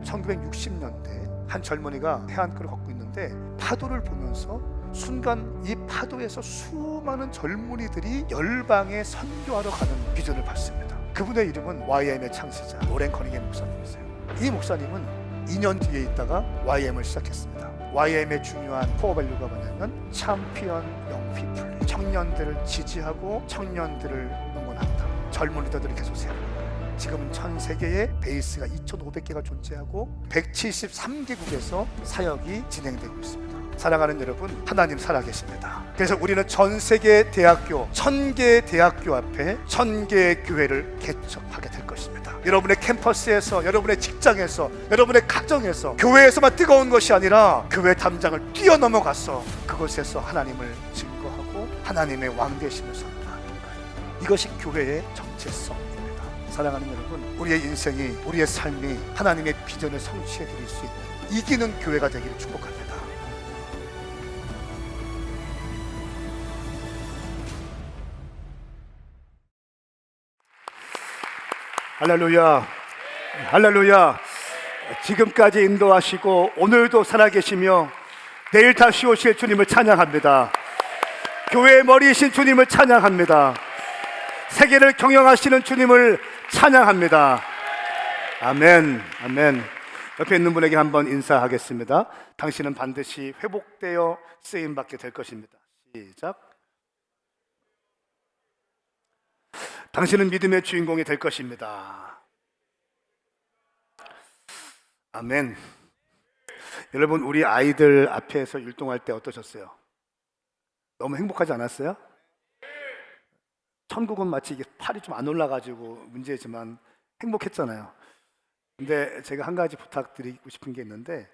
1960년대 한 젊은이가 해안가를 걷고 있는데 파도를 보면서 순간 이 파도에서 수많은 젊은이들이 열방에 선교하러 가는 비전을 봤습니다. 그분의 이름은 YM의 창시자 로렌 커닝햄 목사님이세요. 이 목사님은 2년 뒤에 있다가 YM을 시작했습니다. YM의 중요한 코어 밸류가 뭐냐면 챔피언 영 피플, 청년들을 지지하고 청년들을 응원한다. 젊은 리더들을 계속 세웁니다. 지금은 전 세계에 베이스가 2,500개가 존재하고 173개국에서 사역이 진행되고 있습니다. 사랑하는 여러분, 하나님 살아계십니다. 그래서 우리는 전 세계 대학교 1000개의 대학교 앞에 1000개의 교회를 개척하게 될 것입니다. 여러분의 캠퍼스에서, 여러분의 직장에서, 여러분의 가정에서, 교회에서만 뜨거운 것이 아니라 교회 담장을 뛰어넘어가서 그곳에서 하나님을 증거하고 하나님의 왕 되심을 선포하는 거예요. 이것이 교회의 정체성입니다. 사랑하는 여러분, 우리의 인생이, 우리의 삶이 하나님의 비전을 성취해 드릴 수 있는 이기는 교회가 되기를 축복합니다. 할렐루야, 할렐루야. 지금까지 인도하시고 오늘도 살아계시며 내일 다시 오실 주님을 찬양합니다. 교회의 머리이신 주님을 찬양합니다. 세계를 경영하시는 주님을 찬양합니다. 아멘, 아멘. 옆에 있는 분에게 한번 인사하겠습니다. 당신은 반드시 회복되어 쓰임받게 될 것입니다. 시작. 당신은 믿음의 주인공이 될 것입니다. 아멘. 여러분, 우리 아이들 앞에서 율동할 때 어떠셨어요? 너무 행복하지 않았어요? 천국은 마치 이게 팔이 좀 안 올라가지고 문제지만 행복했잖아요. 근데 제가 한 가지 부탁드리고 싶은 게 있는데,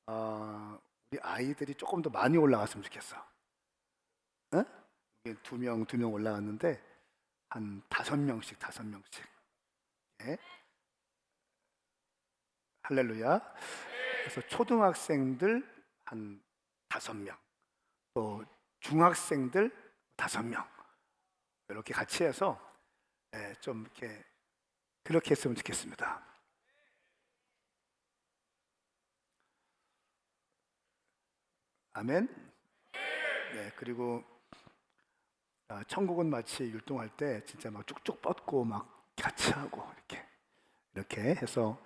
우리 아이들이 조금 더 많이 올라갔으면 좋겠어. 응? 두 명 올라갔는데 한 5명씩. 네? 할렐루야. 그래서 초등학생들 한 5명, 또 중학생들 5명, 이렇게 같이 해서 좀 이렇게 그렇게 했으면 좋겠습니다. 아멘. 네, 그리고 천국은 마치 율동할 때 진짜 막 쭉쭉 뻗고 막 같이 하고 이렇게 해서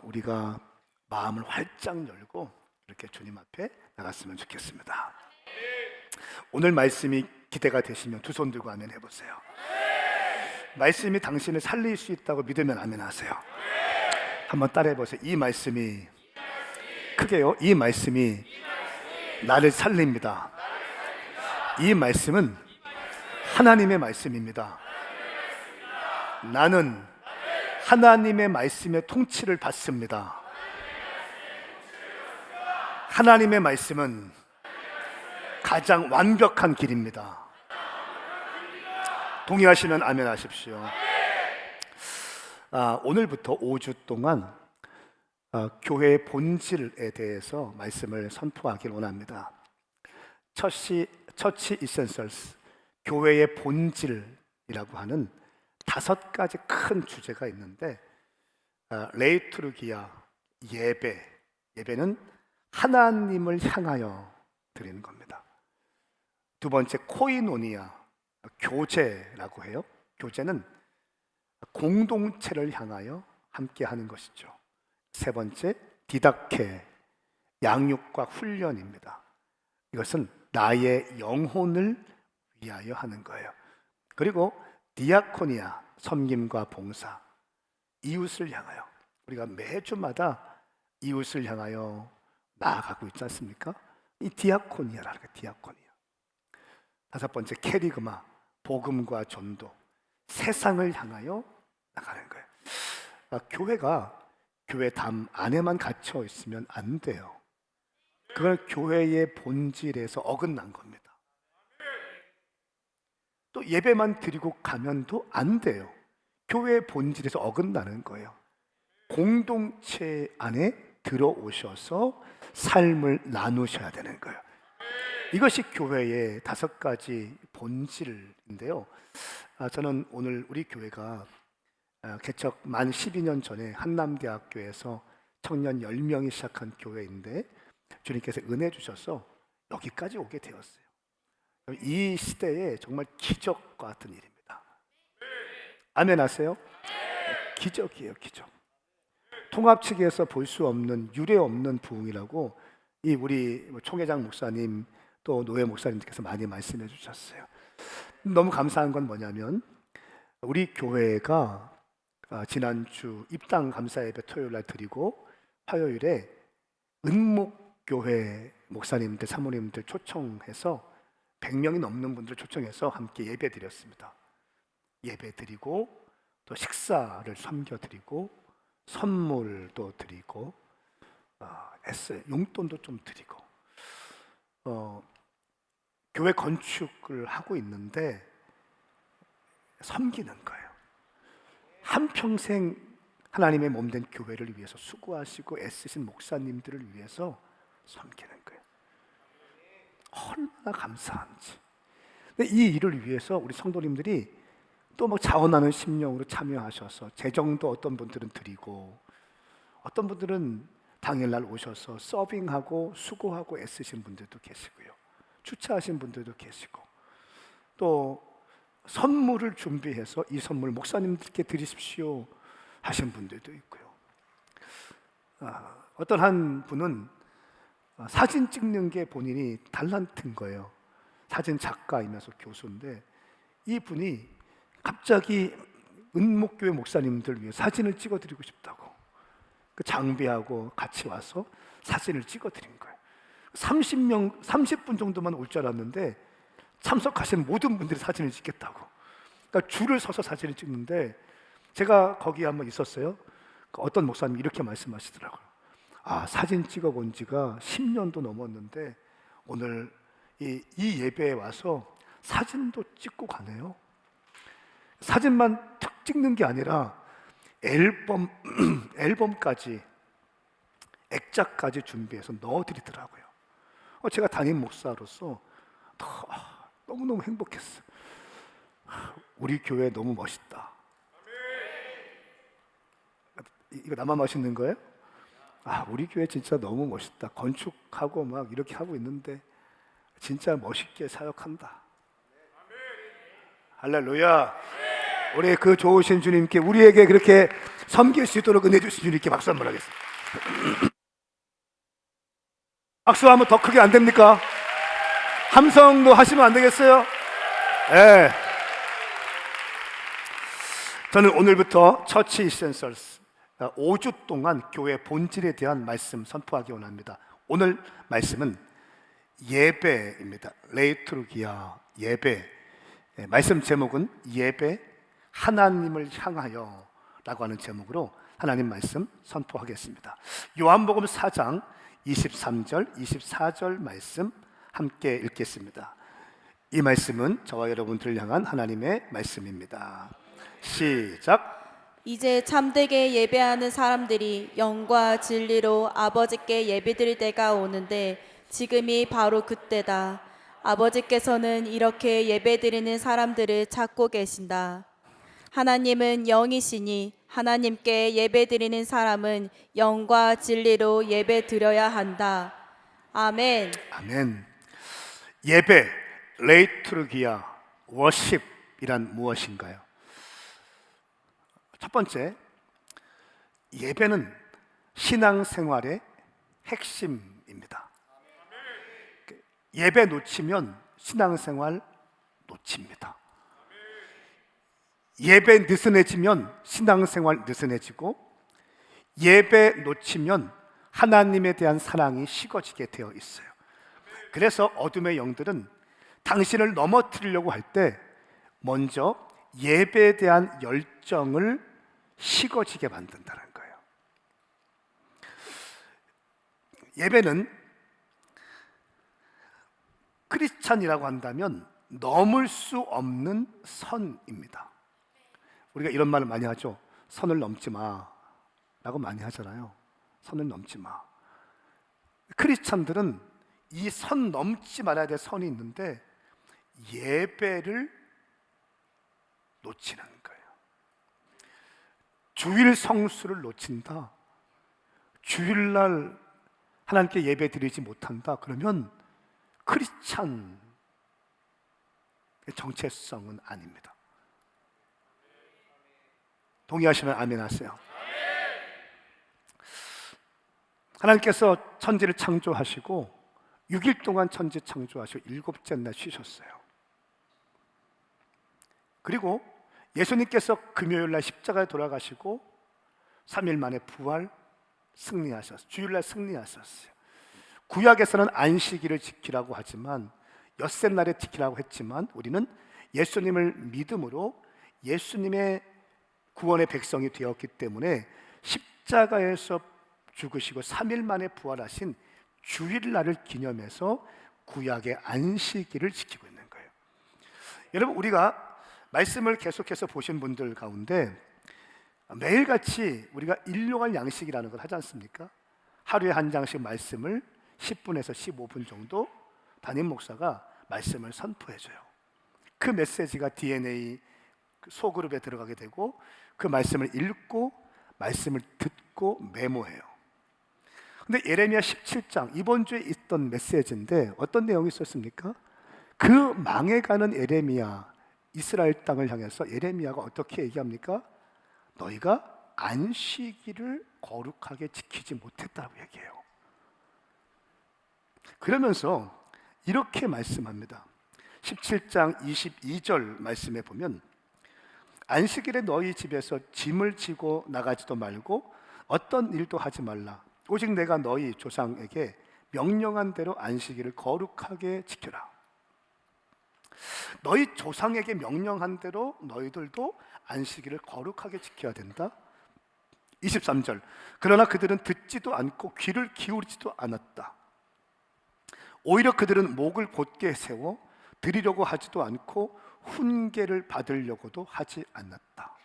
우리가 마음을 활짝 열고 이렇게 주님 앞에 나갔으면 좋겠습니다. 오늘 말씀이 기대가 되시면 두 손 들고 아멘 해보세요. 말씀이 당신을 살릴 수 있다고 믿으면 아멘 하세요. 한번 따라해 보세요. 이 말씀이, 크게요, 이 말씀이 나를 살립니다. 이 말씀은 하나님의 말씀입니다. 나는 하나님의 말씀의 통치를 받습니다. 하나님의 말씀은 가장 완벽한 길입니다. 동의하시면 아멘 하십시오. 오늘부터 5주 동안 교회의 본질에 대해서 말씀을 선포하길 원합니다. 처치 이센셜스, 교회의 본질이라고 하는 5가지 큰 주제가 있는데, 레이투르기아, 예배는 하나님을 향하여 드리는 겁니다. 두 번째, 코이노니아, 교제라고 해요. 교제는 공동체를 향하여 함께 하는 것이죠. 세 번째, 디다케, 양육과 훈련입니다. 이것은 나의 영혼을 위하여 하는 거예요. 그리고 디아코니아, 섬김과 봉사, 이웃을 향하여, 우리가 매주마다 이웃을 향하여 나아가고 있지 않습니까? 이 디아코니아라는 거예요. 디아코니아. 5번째, 캐리그마, 복음과 전도, 세상을 향하여 나가는 거예요. 교회가 교회 담 안에만 갇혀 있으면 안 돼요. 그건 교회의 본질에서 어긋난 겁니다. 또 예배만 드리고 가면도 안 돼요. 교회의 본질에서 어긋나는 거예요. 공동체 안에 들어오셔서 삶을 나누셔야 되는 거예요. 이것이 교회의 5가지 본질인데요. 저는 오늘 우리 교회가 개척 만 12년 전에 한남대학교에서 청년 10명이 시작한 교회인데 주님께서 은혜 주셔서 여기까지 오게 되었어요. 이 시대에 정말 기적과 같은 일입니다. 아멘 하세요? 기적이에요, 기적. 통합 측에서 볼 수 없는 유례 없는 부흥이라고 이 우리 총회장 목사님 또 노예 목사님께서 많이 말씀해 주셨어요. 너무 감사한 건 뭐냐면 우리 교회가 지난주 입당 감사 예배 토요일 날 드리고 화요일에 은목교회 목사님들 사모님들 초청해서 100명이 넘는 분들 초청해서 함께 예배 드렸습니다. 예배 드리고 또 식사를 섬겨드리고 선물도 드리고 용돈도 좀 드리고 교회 건축을 하고 있는데 섬기는 거예요. 한평생 하나님의 몸된 교회를 위해서 수고하시고 애쓰신 목사님들을 위해서 섬기는 거예요. 얼마나 감사한지. 근데 이 일을 위해서 우리 성도님들이 또 막 자원하는 심령으로 참여하셔서 재정도 어떤 분들은 드리고 어떤 분들은 당일날 오셔서 서빙하고 수고하고 애쓰신 분들도 계시고요. 주차하신 분들도 계시고 또 선물을 준비해서 이 선물 목사님들께 드리십시오 하신 분들도 있고요. 어떤 한 분은 사진 찍는 게 본인이 달란트인 거예요. 사진 작가이면서 교수인데 이 분이 갑자기 은목교회 목사님들 위해 사진을 찍어드리고 싶다고 그 장비하고 같이 와서 사진을 찍어드린 거예요. 30분 정도만 올 줄 알았는데 참석하신 모든 분들이 사진을 찍겠다고. 그러니까 줄을 서서 사진을 찍는데 제가 거기 한번 있었어요. 어떤 목사님이 이렇게 말씀하시더라고요. 사진 찍어본 지가 10년도 넘었는데 오늘 이 예배에 와서 사진도 찍고 가네요. 사진만 툭 찍는 게 아니라 앨범까지 액자까지 준비해서 넣어드리더라고요. 제가 담임 목사로서 너무너무 행복했어요. 우리 교회 너무 멋있다. 이거 나만 멋있는 거예요? 우리 교회 진짜 너무 멋있다. 건축하고 막 이렇게 하고 있는데 진짜 멋있게 사역한다. 할렐루야. 우리 그 좋으신 주님께 우리에게 그렇게 섬길 수 있도록 은혜 주신 주님께 박수 한번 하겠습니다. 박수 한번 더 크게 안 됩니까? 함성도 하시면 안 되겠어요? 네. 저는 오늘부터 처치 이센셜스 5주 동안 교회 본질에 대한 말씀 선포하기 원합니다. 오늘 말씀은 예배입니다. 레이투르기아 예배. 말씀 제목은 예배 하나님을 향하여 라고 하는 제목으로 하나님 말씀 선포하겠습니다. 요한복음 4장 23절 24절 말씀 함께 읽겠습니다. 이 말씀은 저와 여러분들을 향한 하나님의 말씀입니다. 시작. 이제 참되게 예배하는 사람들이 영과 진리로 아버지께 예배드릴 때가 오는데 지금이 바로 그때다. 아버지께서는 이렇게 예배드리는 사람들을 찾고 계신다. 하나님은 영이시니 하나님께 예배드리는 사람은 영과 진리로 예배드려야 한다. 아멘. 아멘. 예배, 레이투르기아, 워십이란 무엇인가요? 첫 번째, 예배는 신앙생활의 핵심입니다. 예배 놓치면 신앙생활 놓칩니다. 예배 느슨해지면 신앙생활 느슨해지고 예배 놓치면 하나님에 대한 사랑이 식어지게 되어 있어요. 그래서 어둠의 영들은 당신을 넘어뜨리려고 할 때 먼저 예배에 대한 열정을 식어지게 만든다는 거예요. 예배는 크리스찬이라고 한다면 넘을 수 없는 선입니다. 우리가 이런 말을 많이 하죠. 선을 넘지 마 라고 많이 하잖아요. 선을 넘지 마. 크리스찬들은 이 선 넘지 말아야 될 선이 있는데 예배를 놓치는 거예요. 주일 성수를 놓친다. 주일날 하나님께 예배 드리지 못한다 그러면 크리스찬의 정체성은 아닙니다. 동의하시면 아멘 하세요. 하나님께서 천지를 창조하시고 6일 동안 천지 창조하시고 7째 날 쉬셨어요. 그리고 예수님께서 금요일 날 십자가에 돌아가시고 3일 만에 부활 승리하셨어요. 주일날 승리하셨어요. 구약에서는 안식일을 지키라고 하지만 엿새 날에 지키라고 했지만 우리는 예수님을 믿음으로 예수님의 구원의 백성이 되었기 때문에 십자가에서 죽으시고 3일 만에 부활하신 주일날을 기념해서 구약의 안식일을 지키고 있는 거예요. 여러분, 우리가 말씀을 계속해서 보신 분들 가운데 매일같이 우리가 일용할 양식이라는 걸 하지 않습니까? 하루에 한 장씩 말씀을 10분에서 15분 정도 담임 목사가 말씀을 선포해줘요. 그 메시지가 DNA 소그룹에 들어가게 되고 그 말씀을 읽고 말씀을 듣고 메모해요. 근데 예레미야 17장 이번 주에 있던 메시지인데 어떤 내용이 있었습니까? 그 망해가는 예레미야, 이스라엘 땅을 향해서 예레미야가 어떻게 얘기합니까? 너희가 안식일을 거룩하게 지키지 못했다고 얘기해요. 그러면서 이렇게 말씀합니다. 17장 22절 말씀에 보면 안식일에 너희 집에서 짐을 지고 나가지도 말고 어떤 일도 하지 말라. 오직 내가 너희 조상에게 명령한 대로 안식일을 거룩하게 지켜라. 너희 조상에게 명령한 대로 너희들도 안식일을 거룩하게 지켜야 된다. 23절 그러나 그들은 듣지도 않고 귀를 기울이지도 않았다. 오히려 그들은 목을 곧게 세워 드리려고 하지도 않고 훈계를 받으려고도 하지 않았다.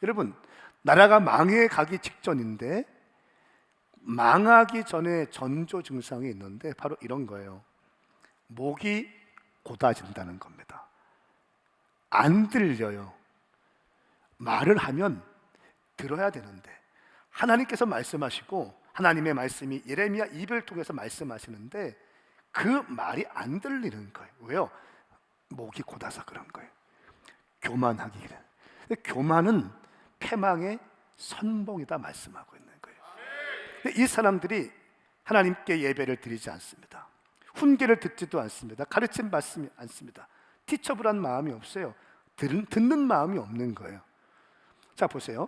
여러분, 나라가 망해가기 직전인데 망하기 전에 전조 증상이 있는데 바로 이런 거예요. 목이 곧아진다는 겁니다. 안 들려요. 말을 하면 들어야 되는데 하나님께서 말씀하시고 하나님의 말씀이 예레미야 입을 통해서 말씀하시는데 그 말이 안 들리는 거예요. 왜요? 목이 곧아서 그런 거예요. 교만하기. 교만은 패망의 선봉이다 말씀하고 있는 거예요. 근데 이 사람들이 하나님께 예배를 드리지 않습니다. 훈계를 듣지도 않습니다. 가르침 받지 않습니다. 티처블한 마음이 없어요. 듣는 마음이 없는 거예요. 자, 보세요.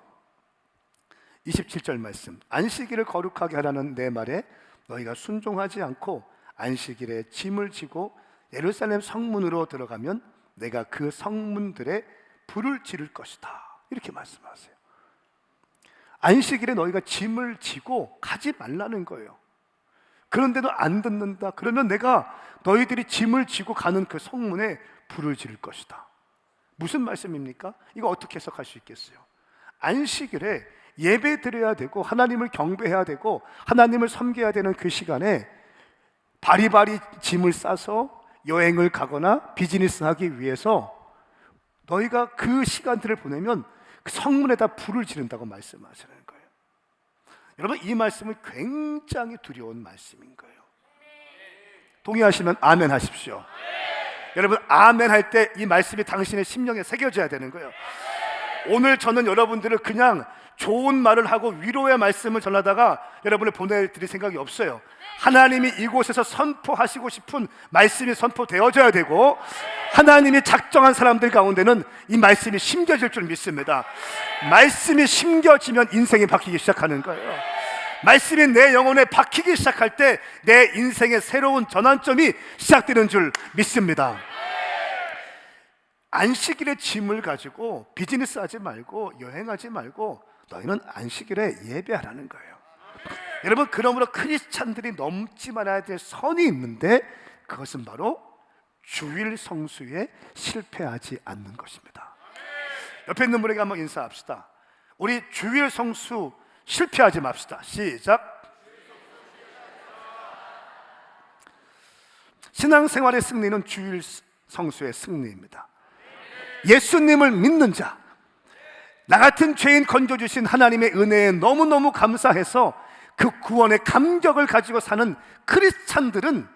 27절 말씀. 안식일을 거룩하게 하라는 내 말에 너희가 순종하지 않고 안식일에 짐을 지고 예루살렘 성문으로 들어가면 내가 그 성문들에 불을 지를 것이다. 이렇게 말씀하세요. 안식일에 너희가 짐을 지고 가지 말라는 거예요. 그런데도 안 듣는다. 그러면 내가 너희들이 짐을 지고 가는 그 성문에 불을 지를 것이다. 무슨 말씀입니까? 이거 어떻게 해석할 수 있겠어요? 안식일에 예배 드려야 되고 하나님을 경배해야 되고 하나님을 섬겨야 되는 그 시간에 바리바리 짐을 싸서 여행을 가거나 비즈니스 하기 위해서 너희가 그 시간들을 보내면 그 성문에다 불을 지른다고 말씀하시는 거예요. 여러분, 이 말씀은 굉장히 두려운 말씀인 거예요. 동의하시면 아멘 하십시오. 여러분, 아멘 할 때 이 말씀이 당신의 심령에 새겨져야 되는 거예요. 오늘 저는 여러분들을 그냥 좋은 말을 하고 위로의 말씀을 전하다가 여러분을 보내드릴 생각이 없어요. 하나님이 이곳에서 선포하시고 싶은 말씀이 선포되어져야 되고 하나님이 작정한 사람들 가운데는 이 말씀이 심겨질 줄 믿습니다. 말씀이 심겨지면 인생이 바뀌기 시작하는 거예요. 말씀이 내 영혼에 박히기 시작할 때 내 인생의 새로운 전환점이 시작되는 줄 믿습니다. 안식일에 짐을 가지고 비즈니스 하지 말고 여행하지 말고 너희는 안식일에 예배하라는 거예요. 여러분, 그러므로 크리스찬들이 넘지 말아야 될 선이 있는데 그것은 바로 주일 성수에 실패하지 않는 것입니다. 옆에 있는 분에게 한번 인사합시다. 우리 주일 성수 실패하지 맙시다. 시작. 신앙생활의 승리는 주일 성수의 승리입니다. 예수님을 믿는 자, 나 같은 죄인 건져주신 하나님의 은혜에 너무너무 감사해서 그 구원의 감격을 가지고 사는 크리스찬들은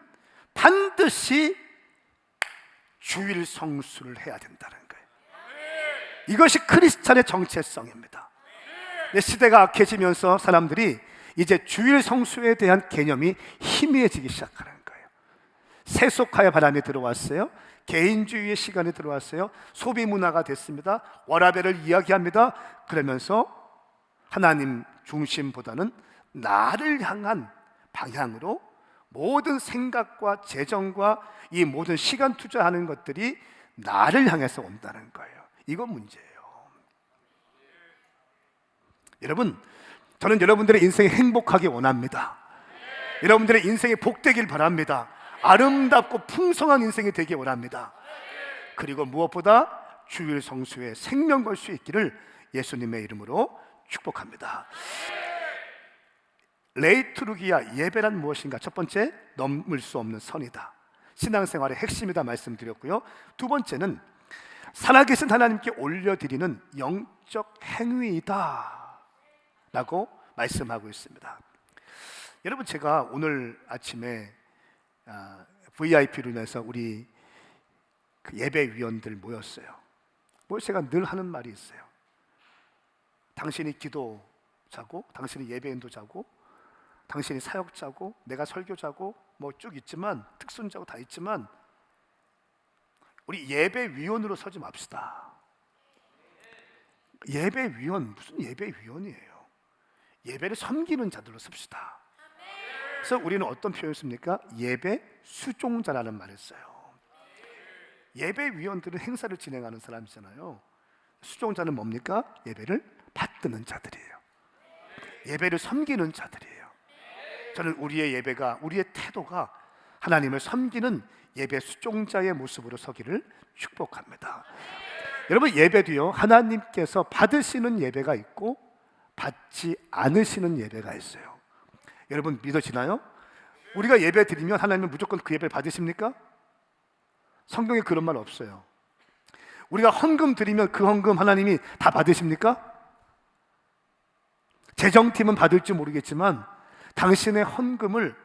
반드시 주일 성수를 해야 된다는 거예요. 이것이 크리스찬의 정체성입니다. 시대가 악해지면서 사람들이 이제 주일 성수에 대한 개념이 희미해지기 시작하는 거예요. 세속화의 바람이 들어왔어요. 개인주의의 시간이 들어왔어요. 소비 문화가 됐습니다. 워라밸을 이야기합니다. 그러면서 하나님 중심보다는 나를 향한 방향으로 모든 생각과 재정과 이 모든 시간 투자하는 것들이 나를 향해서 온다는 거예요. 이건 문제예요. 여러분, 저는 여러분들의 인생이 행복하기 원합니다. 여러분들의 인생이 복되길 바랍니다. 아름답고 풍성한 인생이 되기 원합니다. 그리고 무엇보다 주일 성수에 생명 걸 수 있기를 예수님의 이름으로 축복합니다. 레이투르기아, 예배란 무엇인가? 첫 번째, 넘을 수 없는 선이다. 신앙생활의 핵심이다 말씀드렸고요. 두 번째는 살아계신 하나님께 올려드리는 영적 행위이다 라고 말씀하고 있습니다. 여러분, 제가 오늘 아침에 VIP룸에서 우리 그 예배위원들 모였어요. 제가 늘 하는 말이 있어요. 당신이 기도자고, 당신이 예배인도 자고, 당신이 사역자고, 내가 설교자고 뭐 쭉 있지만, 특순자고 다 있지만 우리 예배위원으로 서지 맙시다. 예배위원, 무슨 예배위원이에요? 예배를 섬기는 자들로 섭시다. 그래서 우리는 어떤 표현을 씁니까? 예배 수종자라는 말을 써요. 예배위원들은 행사를 진행하는 사람이잖아요. 수종자는 뭡니까? 예배를 받드는 자들이에요. 예배를 섬기는 자들이에요. 저는 우리의 예배가, 우리의 태도가 하나님을 섬기는 예배 수종자의 모습으로 서기를 축복합니다. 여러분, 예배도요, 하나님께서 받으시는 예배가 있고 받지 않으시는 예배가 있어요. 여러분, 믿어지나요? 우리가 예배 드리면 하나님은 무조건 그 예배를 받으십니까? 성경에 그런 말 없어요. 우리가 헌금 드리면 그 헌금 하나님이 다 받으십니까? 재정팀은 받을지 모르겠지만 당신의 헌금을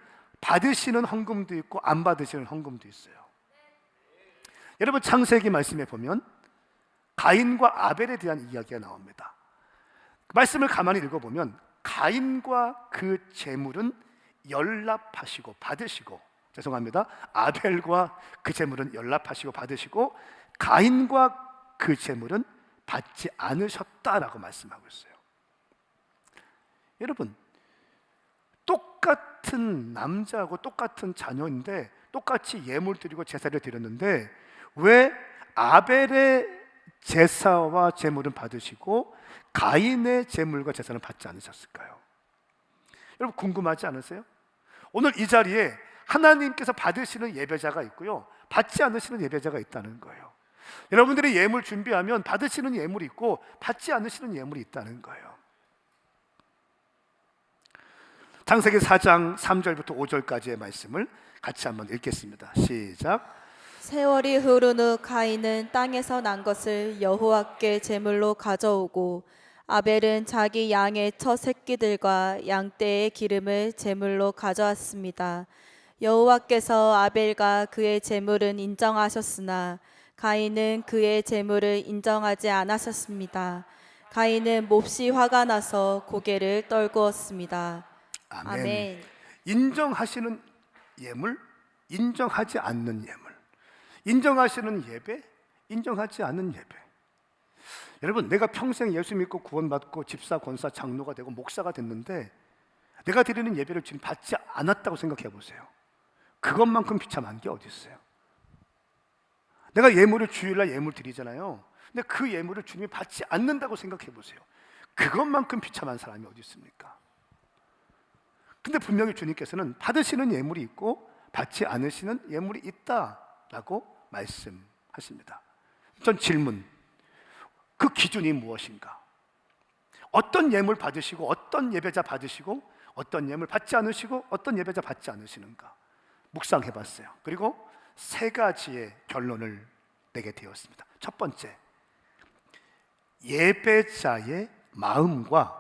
받으시는 헌금도 있고 안 받으시는 헌금도 있어요. 여러분, 창세기 말씀에 보면 가인과 아벨에 대한 이야기가 나옵니다. 그 말씀을 가만히 읽어보면 가인과 그 재물은 연락하시고 받으시고, 죄송합니다, 아벨과 그 재물은 연락하시고 받으시고 가인과 그 재물은 받지 않으셨다라고 말씀하고 있어요. 여러분, 똑같은 남자하고 똑같은 자녀인데 똑같이 예물 드리고 제사를 드렸는데 왜 아벨의 제사와 제물은 받으시고 가인의 제물과 제사는 받지 않으셨을까요? 여러분, 궁금하지 않으세요? 오늘 이 자리에 하나님께서 받으시는 예배자가 있고요, 받지 않으시는 예배자가 있다는 거예요. 여러분들이 예물 준비하면 받으시는 예물이 있고 받지 않으시는 예물이 있다는 거예요. 창세기 4장 3절부터 5절까지의 말씀을 같이 한번 읽겠습니다. 시작. 세월이 흐른 후 가인은 땅에서 난 것을 여호와께 제물로 가져오고 아벨은 자기 양의 첫 새끼들과 양떼의 기름을 제물로 가져왔습니다. 여호와께서 아벨과 그의 제물은 인정하셨으나 가인은 그의 제물을 인정하지 않으셨습니다. 가인은 몹시 화가 나서 고개를 떨구었습니다. 아멘. 아멘. 인정하시는 예물, 인정하지 않는 예물, 인정하시는 예배, 인정하지 않는 예배. 여러분, 내가 평생 예수 믿고 구원받고 집사, 권사, 장로가 되고 목사가 됐는데 내가 드리는 예배를 지금 받지 않았다고 생각해 보세요. 그것만큼 비참한 게 어디 있어요? 내가 예물을 주일날 예물 드리잖아요. 근데 그 예물을 주님이 받지 않는다고 생각해 보세요. 그것만큼 비참한 사람이 어디 있습니까? 근데 분명히 주님께서는 받으시는 예물이 있고 받지 않으시는 예물이 있다라고 말씀하십니다. 전 질문, 그 기준이 무엇인가? 어떤 예물 받으시고 어떤 예배자 받으시고 어떤 예물 받지 않으시고 어떤 예배자 받지 않으시는가 묵상해봤어요. 그리고 세 가지의 결론을 내게 되었습니다. 첫 번째, 예배자의 마음과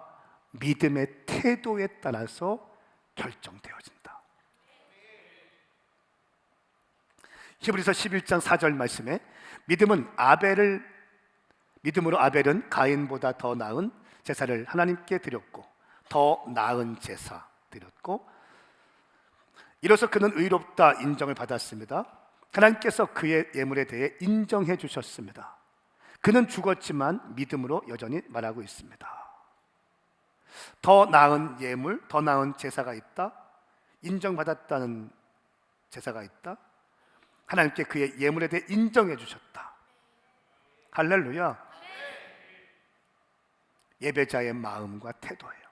믿음의 태도에 따라서 결정되어진다. 히브리서 11장 4절 말씀에 믿음으로 아벨은 가인보다 더 나은 제사를 하나님께 드렸고 더 나은 제사 드렸고 이로써 그는 의롭다 인정을 받았습니다. 하나님께서 그의 예물에 대해 인정해 주셨습니다. 그는 죽었지만 믿음으로 여전히 말하고 있습니다. 더 나은 예물, 더 나은 제사가 있다. 인정받았다는 제사가 있다. 하나님께 그의 예물에 대해 인정해 주셨다. 할렐루야. 예배자의 마음과 태도예요.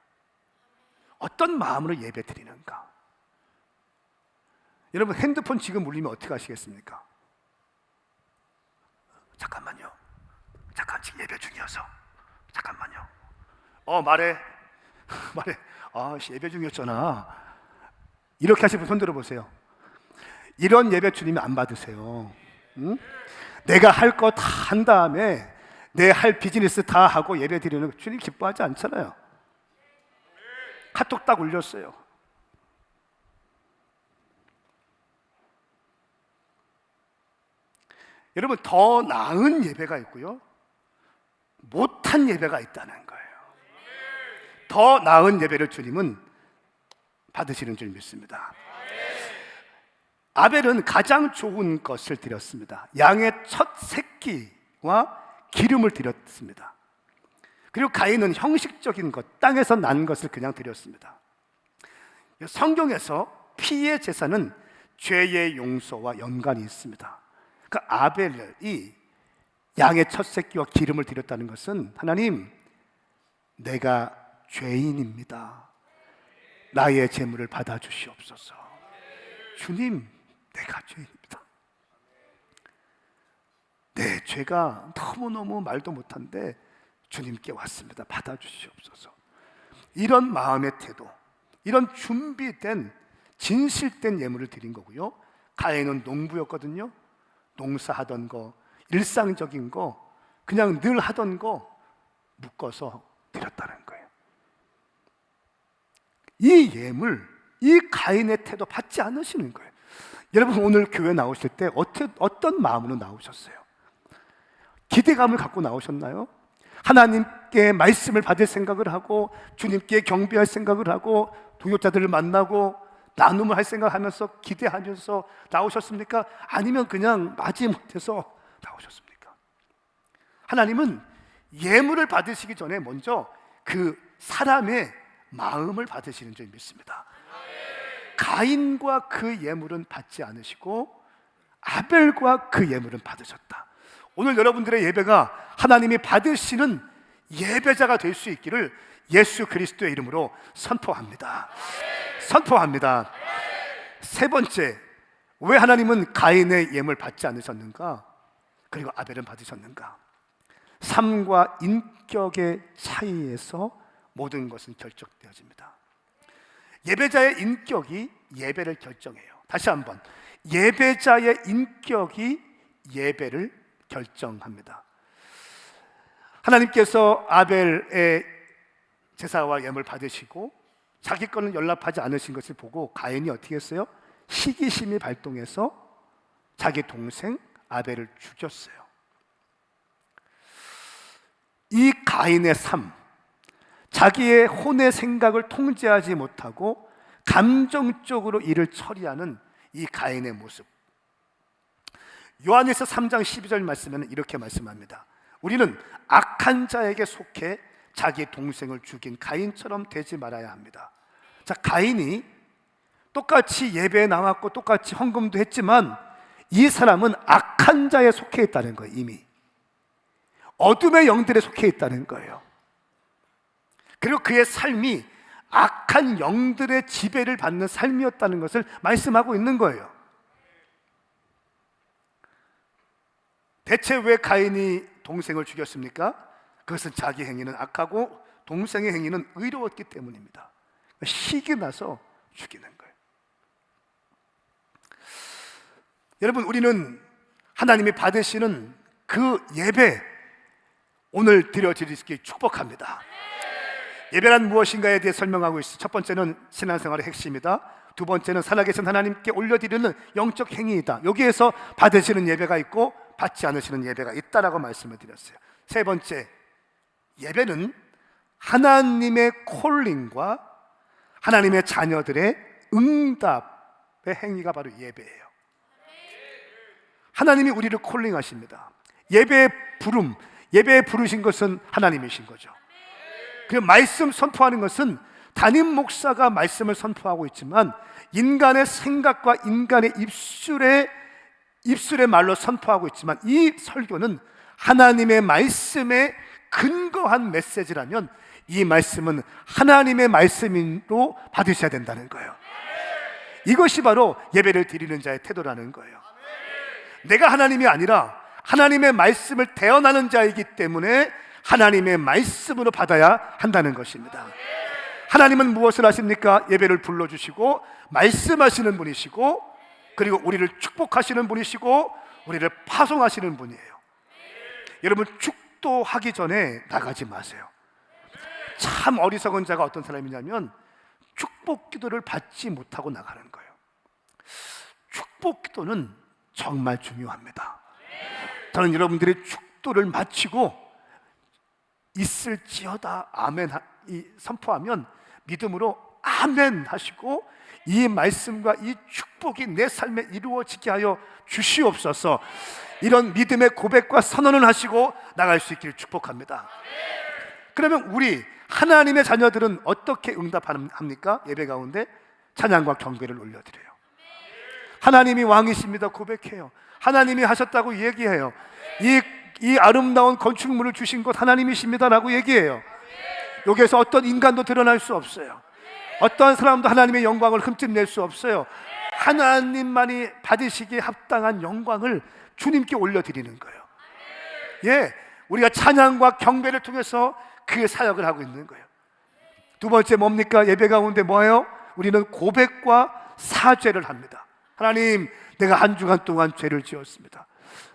어떤 마음으로 예배 드리는가? 여러분 핸드폰 지금 울리면 어떻게 하시겠습니까? 잠깐만요. 잠깐 지금 예배 중이어서 잠깐만요. 말해. 예배 중이었잖아. 이렇게 하시면 손 들어보세요. 이런 예배 주님이 안 받으세요. 응? 내가 할 거 다 한 다음에 내 할 비즈니스 다 하고 예배 드리는 거 주님 기뻐하지 않잖아요. 카톡 딱 올렸어요. 여러분 더 나은 예배가 있고요, 못한 예배가 있다는 거예요. 더 나은 예배를 주님은 받으시는 줄 믿습니다. 아벨은 가장 좋은 것을 드렸습니다. 양의 첫 새끼와 기름을 드렸습니다. 그리고 가인은 형식적인 것, 땅에서 난 것을 그냥 드렸습니다. 성경에서 피의 제사는 죄의 용서와 연관이 있습니다. 그러니까 아벨이 양의 첫 새끼와 기름을 드렸다는 것은 하나님, 내가 죄인입니다. 나의 제물을 받아주시옵소서. 주님, 내가 죄인입니다. 내 죄가 너무너무 말도 못한데 주님께 왔습니다. 받아주시옵소서. 이런 마음의 태도, 이런 준비된 진실된 예물을 드린 거고요. 가인은 농부였거든요. 농사하던 거, 일상적인 거, 그냥 늘 하던 거 묶어서 드렸다는 거예요. 이 예물, 이 가인의 태도 받지 않으시는 거예요. 여러분 오늘 교회 나오실 때 어떤 마음으로 나오셨어요? 기대감을 갖고 나오셨나요? 하나님께 말씀을 받을 생각을 하고 주님께 경배할 생각을 하고 동역자들을 만나고 나눔을 할 생각하면서 기대하면서 나오셨습니까? 아니면 그냥 마지못해서 나오셨습니까? 하나님은 예물을 받으시기 전에 먼저 그 사람의 마음을 받으시는 줄 믿습니다. 가인과 그 예물은 받지 않으시고 아벨과 그 예물은 받으셨다. 오늘 여러분들의 예배가 하나님이 받으시는 예배자가 될 수 있기를 예수 그리스도의 이름으로 선포합니다. 선포합니다. 세 번째, 왜 하나님은 가인의 예물 받지 않으셨는가? 그리고 아벨은 받으셨는가? 삶과 인격의 차이에서 모든 것은 결정되어집니다. 예배자의 인격이 예배를 결정해요. 다시 한번, 예배자의 인격이 예배를 결정합니다. 하나님께서 아벨의 제사와 예물 받으시고 자기 거는 연락하지 않으신 것을 보고 가인이 어떻게 했어요? 시기심이 발동해서 자기 동생 아벨을 죽였어요. 이 가인의 삶, 자기의 혼의 생각을 통제하지 못하고 감정적으로 일을 처리하는 이 가인의 모습, 요한일서 3장 12절 말씀에는 이렇게 말씀합니다. 우리는 악한 자에게 속해 자기 동생을 죽인 가인처럼 되지 말아야 합니다. 자, 가인이 똑같이 예배에 나왔고 똑같이 헌금도 했지만 이 사람은 악한 자에 속해 있다는 거예요. 이미 어둠의 영들에 속해 있다는 거예요. 그리고 그의 삶이 악한 영들의 지배를 받는 삶이었다는 것을 말씀하고 있는 거예요. 대체 왜 가인이 동생을 죽였습니까? 그것은 자기 행위는 악하고 동생의 행위는 의로웠기 때문입니다. 시기 나서 죽이는 거예요. 여러분, 우리는 하나님이 받으시는 그 예배 오늘 드려드리기 축복합니다. 예배란 무엇인가에 대해 설명하고 있어요. 첫 번째는 신앙생활의 핵심이다. 두 번째는 살아계신 하나님께 올려드리는 영적 행위이다. 여기에서 받으시는 예배가 있고 받지 않으시는 예배가 있다라고 말씀을 드렸어요. 세 번째, 예배는 하나님의 콜링과 하나님의 자녀들의 응답의 행위가 바로 예배예요. 하나님이 우리를 콜링하십니다. 예배의 부름, 예배에 부르신 것은 하나님이신 거죠. 그 말씀 선포하는 것은 담임 목사가 말씀을 선포하고 있지만 인간의 생각과 인간의 입술의 말로 선포하고 있지만 이 설교는 하나님의 말씀에 근거한 메시지라면 이 말씀은 하나님의 말씀으로 받으셔야 된다는 거예요. 이것이 바로 예배를 드리는 자의 태도라는 거예요. 내가 하나님이 아니라 하나님의 말씀을 대언하는 자이기 때문에 하나님의 말씀으로 받아야 한다는 것입니다. 하나님은 무엇을 하십니까? 예배를 불러주시고 말씀하시는 분이시고, 그리고 우리를 축복하시는 분이시고, 우리를 파송하시는 분이에요. 여러분, 축도하기 전에 나가지 마세요. 참 어리석은 자가 어떤 사람이냐면 축복 기도를 받지 못하고 나가는 거예요. 축복 기도는 정말 중요합니다. 저는 여러분들이 축도를 마치고 있을지어다 아멘 선포하면 믿음으로 아멘 하시고 이 말씀과 이 축복이 내 삶에 이루어지게 하여 주시옵소서, 이런 믿음의 고백과 선언을 하시고 나갈 수 있기를 축복합니다. 그러면 우리 하나님의 자녀들은 어떻게 응답합니까? 예배 가운데 찬양과 경배를 올려드려요. 하나님이 왕이십니다 고백해요. 하나님이 하셨다고 얘기해요. 이 아름다운 건축물을 주신 것 하나님이십니다라고 얘기해요. 여기에서 어떤 인간도 드러날 수 없어요. 어떠한 사람도 하나님의 영광을 흠집낼 수 없어요. 하나님만이 받으시기에 합당한 영광을 주님께 올려드리는 거예요. 예, 우리가 찬양과 경배를 통해서 그 사역을 하고 있는 거예요. 두 번째 뭡니까? 예배 가운데 뭐예요? 우리는 고백과 사죄를 합니다. 하나님, 내가 한 주간 동안 죄를 지었습니다.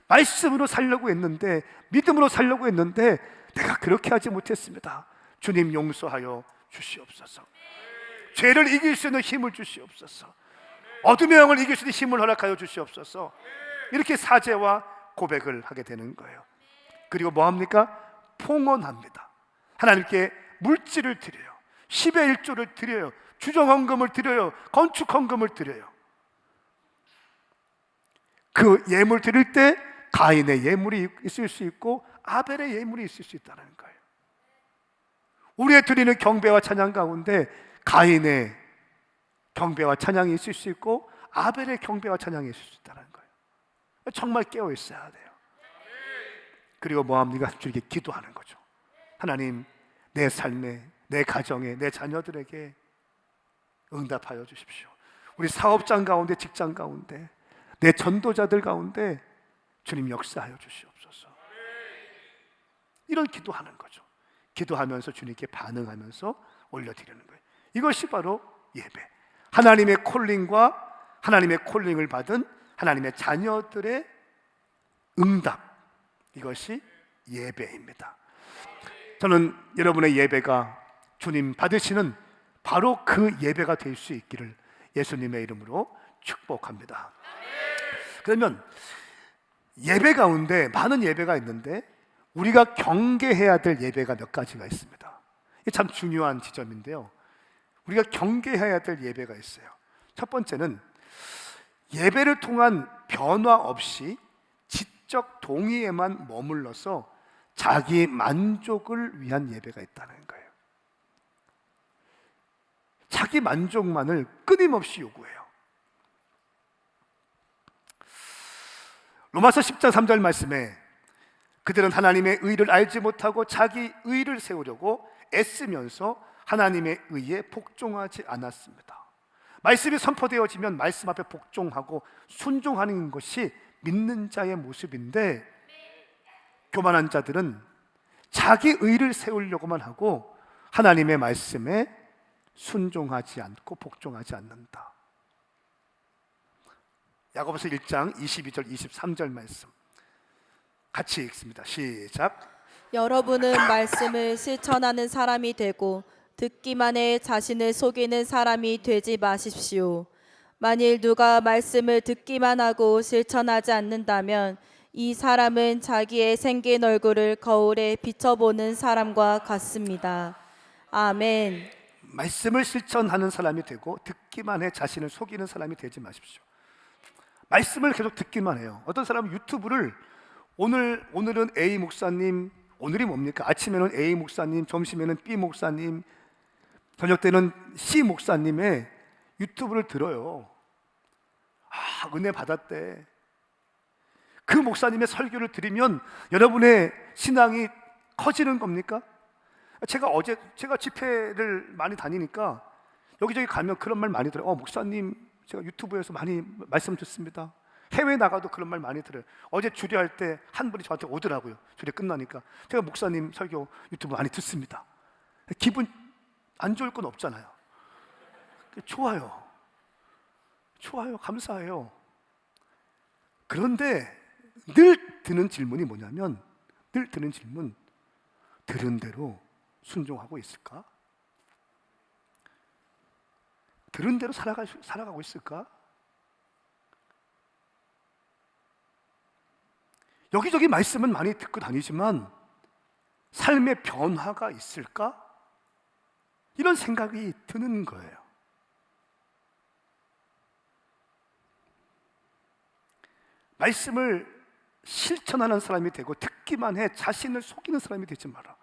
말씀으로 살려고 했는데, 믿음으로 살려고 했는데 내가 그렇게 하지 못했습니다. 주님 용서하여 주시옵소서. 죄를 이길 수 있는 힘을 주시옵소서. 어둠의 영을 이길 수 있는 힘을 허락하여 주시옵소서. 이렇게 사죄와 고백을 하게 되는 거예요. 그리고 뭐합니까? 봉헌합니다. 하나님께 물질을 드려요. 10의 1조를 드려요. 주정헌금을 드려요. 건축헌금을 드려요. 그 예물 드릴 때 가인의 예물이 있을 수 있고 아벨의 예물이 있을 수 있다는 거예요. 우리의 드리는 경배와 찬양 가운데 가인의 경배와 찬양이 있을 수 있고 아벨의 경배와 찬양이 있을 수 있다는 거예요. 정말 깨어 있어야 돼요. 그리고 뭐합니까? 주님께 기도하는 거죠. 하나님, 내 삶에, 내 가정에, 내 자녀들에게 응답하여 주십시오. 우리 사업장 가운데, 직장 가운데, 내 전도자들 가운데 주님 역사하여 주시옵소서. 이런 기도하는 거죠. 기도하면서 주님께 반응하면서 올려드리는 거예요. 이것이 바로 예배. 하나님의 콜링과 하나님의 콜링을 받은 하나님의 자녀들의 응답, 이것이 예배입니다. 저는 여러분의 예배가 주님 받으시는 바로 그 예배가 될 수 있기를 예수님의 이름으로 축복합니다. 그러면 예배 가운데 많은 예배가 있는데 우리가 경계해야 될 예배가 몇 가지가 있습니다. 이게 참 중요한 지점인데요. 우리가 경계해야 될 예배가 있어요. 첫 번째는 예배를 통한 변화 없이 지적 동의에만 머물러서 자기 만족을 위한 예배가 있다는 거예요. 자기 만족만을 끊임없이 요구해요. 로마서 10장 3절 말씀에 그들은 하나님의 의를 알지 못하고 자기 의를 세우려고 애쓰면서 하나님의 의에 복종하지 않았습니다. 말씀이 선포되어지면 말씀 앞에 복종하고 순종하는 것이 믿는 자의 모습인데, 교만한 자들은 자기 의를 세우려고만 하고 하나님의 말씀에 순종하지 않고 복종하지 않는다. 야고보서 1장 22절 23절 말씀 같이 읽습니다. 시작. 여러분은 말씀을 실천하는 사람이 되고 듣기만 해 자신을 속이는 사람이 되지 마십시오. 만일 누가 말씀을 듣기만 하고 실천하지 않는다면 이 사람은 자기의 생긴 얼굴을 거울에 비춰보는 사람과 같습니다. 아멘. 말씀을 실천하는 사람이 되고 듣기만 해 자신을 속이는 사람이 되지 마십시오. 말씀을 계속 듣기만 해요. 어떤 사람은 유튜브를 오늘은 A 목사님, 오늘이 뭡니까? 아침에는 A 목사님, 점심에는 B 목사님, 저녁 때는 C 목사님의 유튜브를 들어요. 은혜 받았대. 그 목사님의 설교를 들으면 여러분의 신앙이 커지는 겁니까? 제가 집회를 많이 다니니까 여기저기 가면 그런 말 많이 들어요. 목사님, 제가 유튜브에서 많이 말씀 듣습니다. 해외 나가도 그런 말 많이 들어요. 어제 주례할 때 한 분이 저한테 오더라고요. 주례 끝나니까 제가 목사님 설교 유튜브 많이 듣습니다. 기분 안 좋을 건 없잖아요. 좋아요, 감사해요. 그런데 늘 드는 질문이 뭐냐면, 들은 대로 순종하고 있을까? 들은 대로 살아가고 있을까? 여기저기 말씀은 많이 듣고 다니지만 삶의 변화가 있을까? 이런 생각이 드는 거예요. 말씀을 실천하는 사람이 되고 듣기만 해 자신을 속이는 사람이 되지 마라.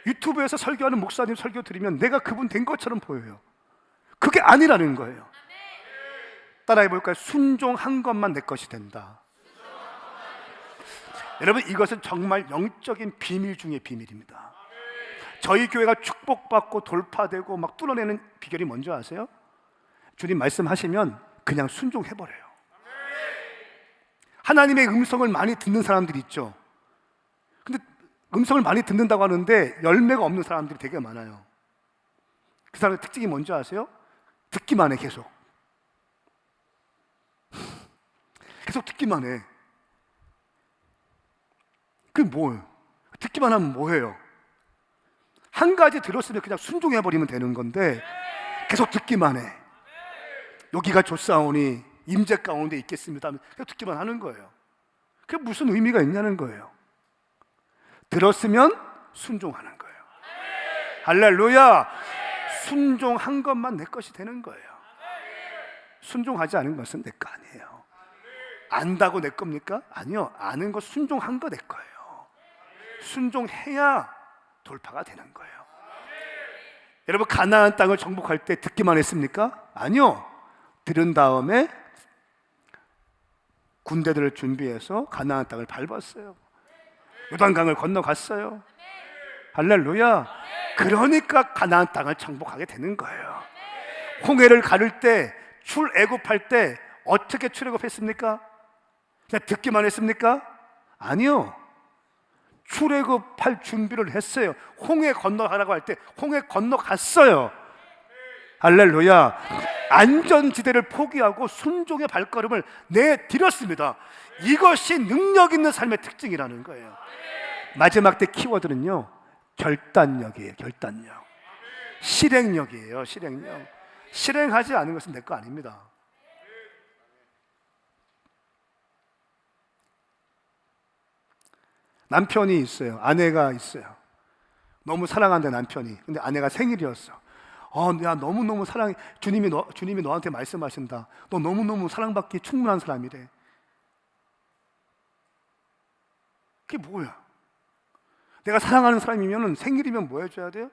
유튜브에서 설교하는 목사님 설교 들으면 내가 그분 된 것처럼 보여요. 그게 아니라는 거예요. 따라해 볼까요? 순종한 것만 내 것이 된다. 여러분, 이것은 정말 영적인 비밀 중의 비밀입니다. 저희 교회가 축복받고 돌파되고 막 뚫어내는 비결이 뭔지 아세요? 주님 말씀하시면 그냥 순종해버려요. 하나님의 음성을 많이 듣는 사람들이 있죠. 근데 음성을 많이 듣는다고 하는데 열매가 없는 사람들이 되게 많아요. 그 사람의 특징이 뭔지 아세요? 듣기만 해. 계속 듣기만 해. 그게 뭐예요? 듣기만 하면 뭐예요? 한 가지 들었으면 그냥 순종해버리면 되는 건데 계속 듣기만 해. 여기가 좋사오니 임재 가운데 있겠습니다 하면 그냥 듣기만 하는 거예요. 그게 무슨 의미가 있냐는 거예요. 들었으면 순종하는 거예요. 할렐루야. 순종한 것만 내 것이 되는 거예요. 순종하지 않은 것은 내 거 아니에요. 안다고 내 겁니까? 아니요. 아는 거, 순종한 거 내 거예요. 순종해야 돌파가 되는 거예요. 여러분, 가나안 땅을 정복할 때 듣기만 했습니까? 아니요. 들은 다음에 군대들을 준비해서 가나안 땅을 밟았어요. 요단강을 건너갔어요. 할렐루야. 그러니까 가나안 땅을 정복하게 되는 거예요. 홍해를 가를 때, 출애굽할 때 어떻게 출애굽했습니까? 그냥 듣기만 했습니까? 아니요. 출애굽할 준비를 했어요. 홍해 건너가라고 할 때 홍해 건너갔어요. 할렐루야. 안전지대를 포기하고 순종의 발걸음을 내디뎠습니다. 이것이 능력 있는 삶의 특징이라는 거예요. 마지막 때 키워드는요, 결단력이에요. 결단력. 실행력이에요. 실행력. 실행하지 않은 것은 내 거 아닙니다. 남편이 있어요. 아내가 있어요. 너무 사랑한다 남편이. 근데 아내가 생일이었어. 야, 너무너무 사랑해. 주님이 너한테 말씀하신다. 너 너무너무 사랑받기 충분한 사람이래. 그게 뭐야? 내가 사랑하는 사람이면 생일이면 뭐 해줘야 돼요?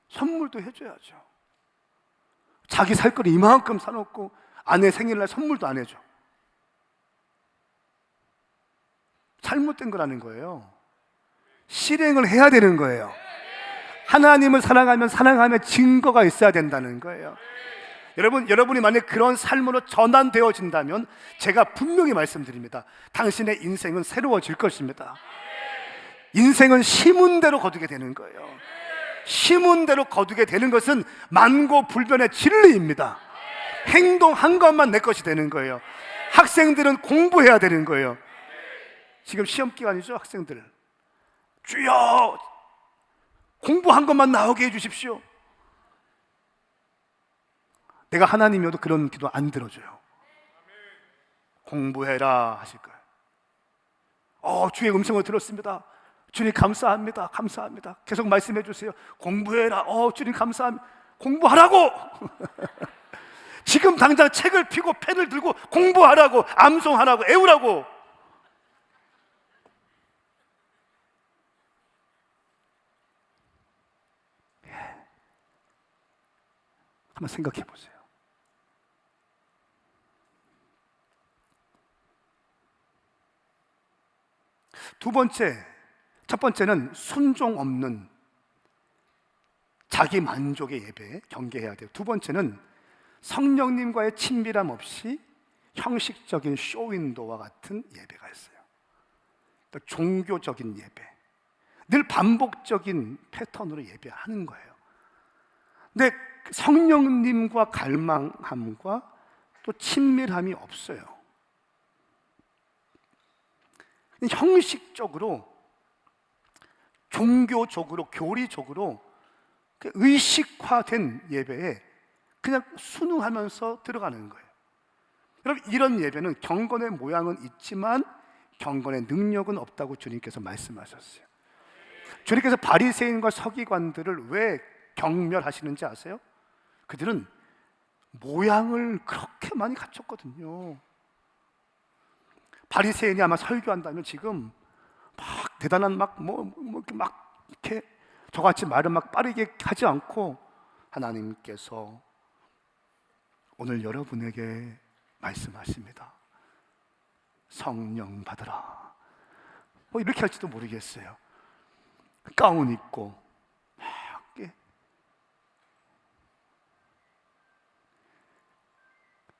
선물도 해줘야죠. 자기 살 거를 이만큼 사놓고 아내 생일날 선물도 안 해줘. 잘못된 거라는 거예요. 실행을 해야 되는 거예요. 하나님을 사랑하면 증거가 있어야 된다는 거예요. 여러분이 만약 그런 삶으로 전환되어진다면 제가 분명히 말씀드립니다. 당신의 인생은 새로워질 것입니다. 인생은 심은 대로 거두게 되는 거예요. 심은 대로 거두게 되는 것은 만고불변의 진리입니다. 행동한 것만 내 것이 되는 거예요. 학생들은 공부해야 되는 거예요. 지금 시험 기간이죠, 학생들. 주여, 공부한 것만 나오게 해주십시오. 내가 하나님이어도 그런 기도 안 들어줘요. 공부해라 하실 거예요. 주의 음성을 들었습니다. 주님 감사합니다. 감사합니다. 계속 말씀해 주세요. 공부해라. 주님 감사합니다. 공부하라고. 지금 당장 책을 펴고 펜을 들고 공부하라고, 암송하라고, 애우라고. 한번 생각해 보세요. 첫 번째는 순종 없는 자기 만족의 예배 경계해야 돼요. 두 번째는 성령님과의 친밀함 없이 형식적인 쇼윈도와 같은 예배가 있어요. 또 종교적인 예배, 늘 반복적인 패턴으로 예배하는 거예요. 근데 성령님과 갈망함과 또 친밀함이 없어요. 형식적으로, 종교적으로, 교리적으로 의식화된 예배에 그냥 순응하면서 들어가는 거예요. 여러분, 이런 예배는 경건의 모양은 있지만 경건의 능력은 없다고 주님께서 말씀하셨어요. 주님께서 바리새인과 서기관들을 왜 경멸하시는지 아세요? 그들은 모양을 그렇게 많이 갖췄거든요. 바리새인이 아마 설교한다면 지금 막 대단한 이렇게 저같이 말을 막 빠르게 하지 않고 하나님께서 오늘 여러분에게 말씀하십니다. 성령 받으라. 이렇게 할지도 모르겠어요. 가운 입고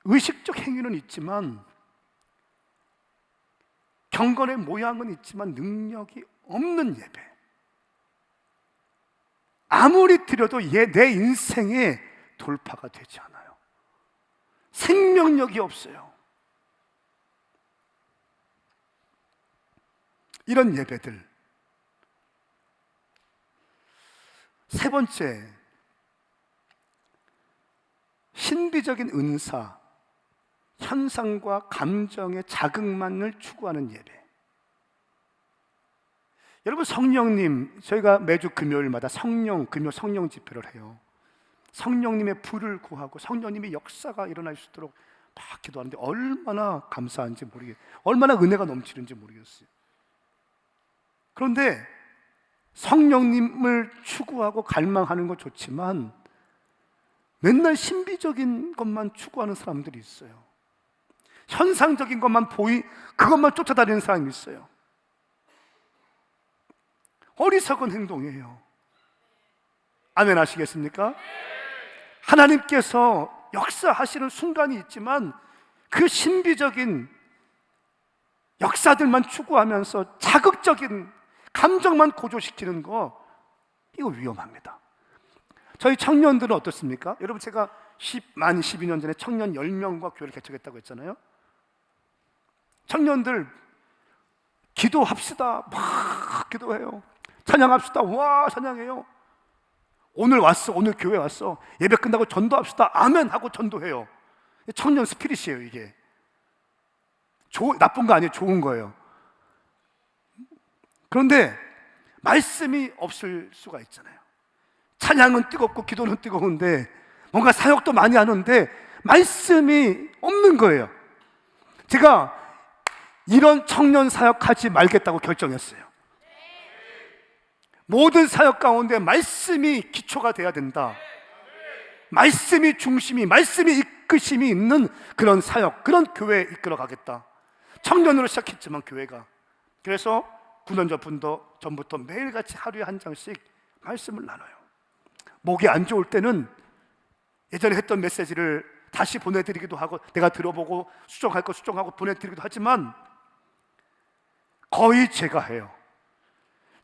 의식적 행위는 있지만 경건의 모양은 있지만 능력이 없는 예배. 아무리 드려도 내 인생에 돌파가 되지 않아요. 생명력이 없어요. 이런 예배들. 세 번째, 신비적인 은사, 현상과 감정의 자극만을 추구하는 예배. 여러분, 성령님, 저희가 매주 금요일마다 성령 집회를 해요. 성령님의 불을 구하고 성령님의 역사가 일어날 수 있도록 막 기도하는데 얼마나 감사한지 모르겠어요. 얼마나 은혜가 넘치는지 모르겠어요. 그런데 성령님을 추구하고 갈망하는 건 좋지만 맨날 신비적인 것만 추구하는 사람들이 있어요. 현상적인 것만 그것만 쫓아다니는 사람이 있어요. 어리석은 행동이에요. 아멘 하시겠습니까? 하나님께서 역사하시는 순간이 있지만 그 신비적인 역사들만 추구하면서 자극적인 감정만 고조시키는 거, 이거 위험합니다. 저희 청년들은 어떻습니까? 여러분, 제가 만 12년 전에 청년 10명과 교회를 개척했다고 했잖아요. 청년들 기도합시다, 막 기도해요. 찬양합시다, 와 찬양해요. 오늘 교회 왔어, 예배 끝나고 전도합시다, 아멘 하고 전도해요. 청년 스피릿이에요. 이게 나쁜 거 아니에요. 좋은 거예요. 그런데 말씀이 없을 수가 있잖아요. 찬양은 뜨겁고 기도는 뜨거운데 뭔가 사역도 많이 하는데 말씀이 없는 거예요. 제가 이런 청년 사역하지 말겠다고 결정했어요. 모든 사역 가운데 말씀이 기초가 돼야 된다. 말씀이 중심이, 말씀이 이끄심이 있는 그런 사역, 그런 교회에 이끌어 가겠다. 청년으로 시작했지만 교회가, 그래서 9년 전부터 매일같이 하루에 한 장씩 말씀을 나눠요. 목이 안 좋을 때는 예전에 했던 메시지를 다시 보내드리기도 하고, 내가 들어보고 수정할 거 수정하고 보내드리기도 하지만 거의 제가 해요.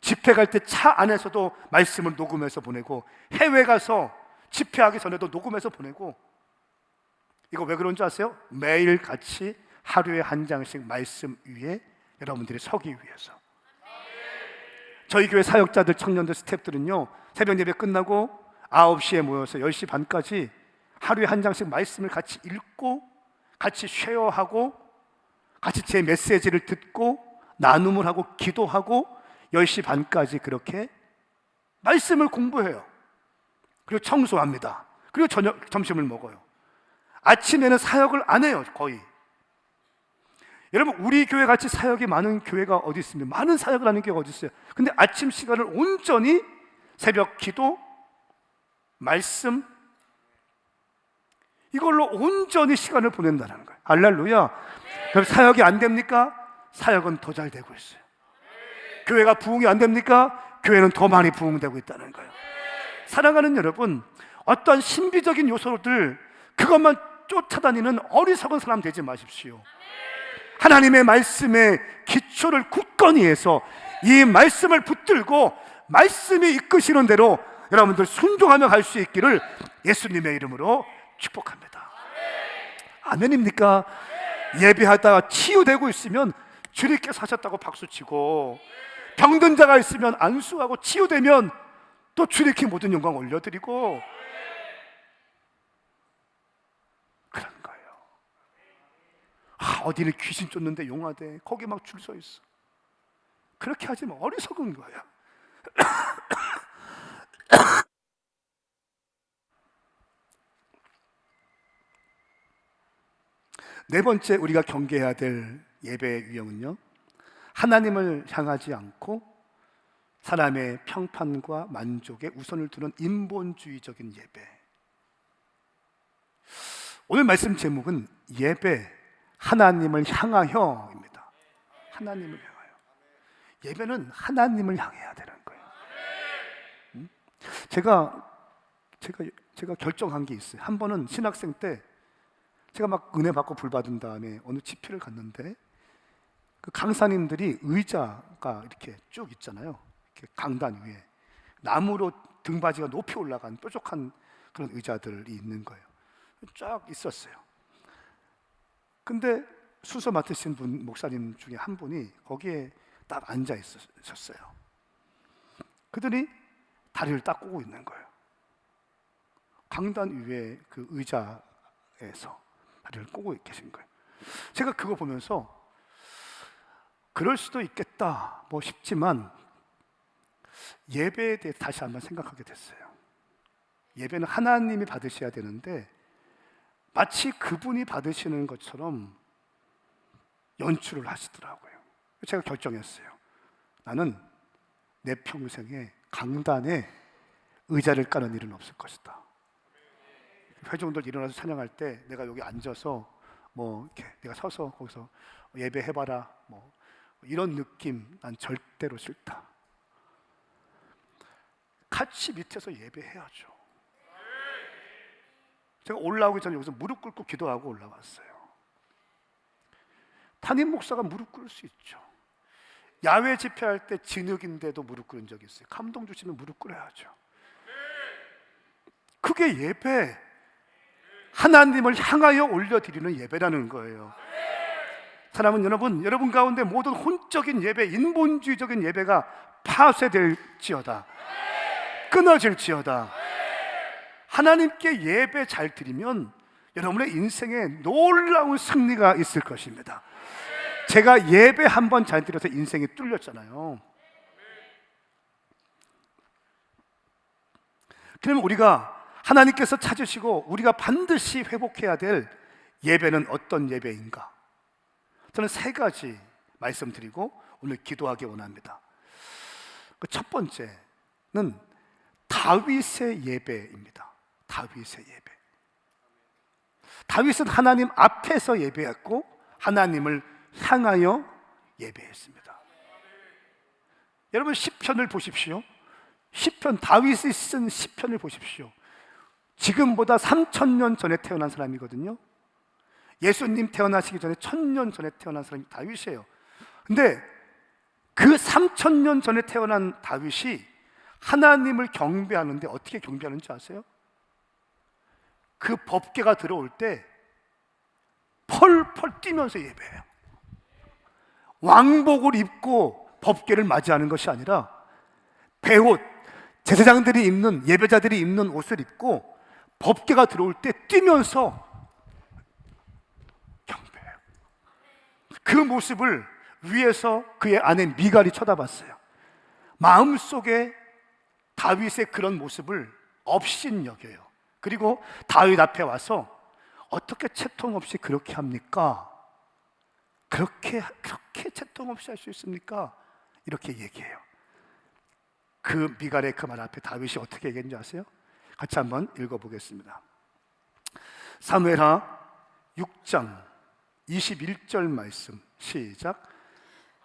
집회 갈 때 차 안에서도 말씀을 녹음해서 보내고, 해외 가서 집회하기 전에도 녹음해서 보내고. 이거 왜 그런지 아세요? 매일 같이 하루에 한 장씩 말씀 위에 여러분들이 서기 위해서. 저희 교회 사역자들, 청년들, 스태프들은요 새벽 예배 끝나고 9시에 모여서 10시 반까지 하루에 한 장씩 말씀을 같이 읽고 같이 쉐어하고 같이 제 메시지를 듣고 나눔을 하고 기도하고 10시 반까지 그렇게 말씀을 공부해요. 그리고 청소합니다. 그리고 점심을 먹어요. 아침에는 사역을 안 해요, 거의. 여러분, 우리 교회 같이 사역이 많은 교회가 어디 있습니까? 많은 사역을 하는 교회가 어디 있어요? 근데 아침 시간을 온전히 새벽 기도, 말씀, 이걸로 온전히 시간을 보낸다는 거예요. 할렐루야. 그럼 사역이 안 됩니까? 사역은 더 잘 되고 있어요. 교회가 부흥이 안 됩니까? 교회는 더 많이 부흥되고 있다는 거예요. 사랑하는 여러분, 어떠한 신비적인 요소들 그것만 쫓아다니는 어리석은 사람 되지 마십시오. 하나님의 말씀에 기초를 굳건히 해서 이 말씀을 붙들고 말씀이 이끄시는 대로 여러분들 순종하며 갈 수 있기를 예수님의 이름으로 축복합니다. 아멘입니까? 예배하다가 치유되고 있으면 주님께서 하셨다고 박수치고, 병든 자가 있으면 안수하고, 치유되면 또 주님께 모든 영광 올려드리고 그런 거예요. 어디는 귀신 쫓는데 용하대, 거기 막 줄 서 있어. 그렇게 하지 마. 어리석은 거야. 네 번째 우리가 경계해야 될 예배의 유형은요, 하나님을 향하지 않고 사람의 평판과 만족에 우선을 두는 인본주의적인 예배. 오늘 말씀 제목은 예배, 하나님을 향하여입니다. 하나님을 향하여. 예배는 하나님을 향해야 되는 거예요. 제가 결정한 게 있어요. 한 번은 신학생 때 제가 막 은혜 받고 불 받은 다음에 어느 집회를 갔는데, 그 강사님들이 의자가 이렇게 쭉 있잖아요. 이렇게 강단 위에 나무로 등받이가 높이 올라간 뾰족한 그런 의자들이 있는 거예요. 쫙 있었어요. 근데 순서 맡으신 분, 목사님 중에 한 분이 거기에 딱 앉아 있었어요. 그들이 다리를 딱 꼬고 있는 거예요. 강단 위에 그 의자에서 다리를 꼬고 계신 거예요. 제가 그거 보면서 그럴 수도 있겠다 뭐 싶지만, 예배에 대해 다시 한번 생각하게 됐어요. 예배는 하나님이 받으셔야 되는데 마치 그분이 받으시는 것처럼 연출을 하시더라고요. 제가 결정했어요. 나는 내 평생에 강단에 의자를 까는 일은 없을 것이다. 회중들 일어나서 찬양할 때 내가 여기 앉아서 뭐 이렇게 내가 서서 거기서 예배해봐라 뭐 이런 느낌 난 절대로 싫다. 같이 밑에서 예배해야죠. 제가 올라오기 전에 여기서 무릎 꿇고 기도하고 올라왔어요. 담임 목사가 무릎 꿇을 수 있죠. 야외 집회할 때 진흙인데도 무릎 꿇은 적이 있어요. 감동 주시면 무릎 꿇어야죠. 그게 예배, 하나님을 향하여 올려드리는 예배라는 거예요. 사랑하는 여러분 가운데 모든 혼적인 예배, 인본주의적인 예배가 파쇄될지어다, 끊어질지어다. 하나님께 예배 잘 드리면 여러분의 인생에 놀라운 승리가 있을 것입니다. 제가 예배 한 번 잘 드려서 인생이 뚫렸잖아요. 그러면 우리가 하나님께서 찾으시고 우리가 반드시 회복해야 될 예배는 어떤 예배인가? 저는 세 가지 말씀드리고 오늘 기도하기 원합니다. 그 첫 번째는 다윗의 예배입니다. 다윗의 예배. 다윗은 하나님 앞에서 예배했고 하나님을 향하여 예배했습니다. 여러분 시편을 보십시오. 시편, 다윗이 쓴 시편을 보십시오. 지금보다 3000년 전에 태어난 사람이거든요. 예수님 태어나시기 전에 1000년 전에 태어난 사람이 다윗이에요. 근데 그 3000년 전에 태어난 다윗이 하나님을 경배하는데 어떻게 경배하는지 아세요? 그 법궤가 들어올 때 펄펄 뛰면서 예배해요. 왕복을 입고 법궤를 맞이하는 것이 아니라 배옷, 제사장들이 입는, 예배자들이 입는 옷을 입고 법궤가 들어올 때 뛰면서 경배해요. 그 모습을 위에서 그의 아내 미갈이 쳐다봤어요. 마음속에 다윗의 그런 모습을 업신여겨요. 그리고 다윗 앞에 와서 어떻게 채통 없이 그렇게 합니까? 그렇게 채통 없이 할 수 있습니까? 이렇게 얘기해요. 그 미갈의 그 말 앞에 다윗이 어떻게 얘기했는지 아세요? 같이 한번 읽어보겠습니다. 사무엘하 6장 21절 말씀 시작.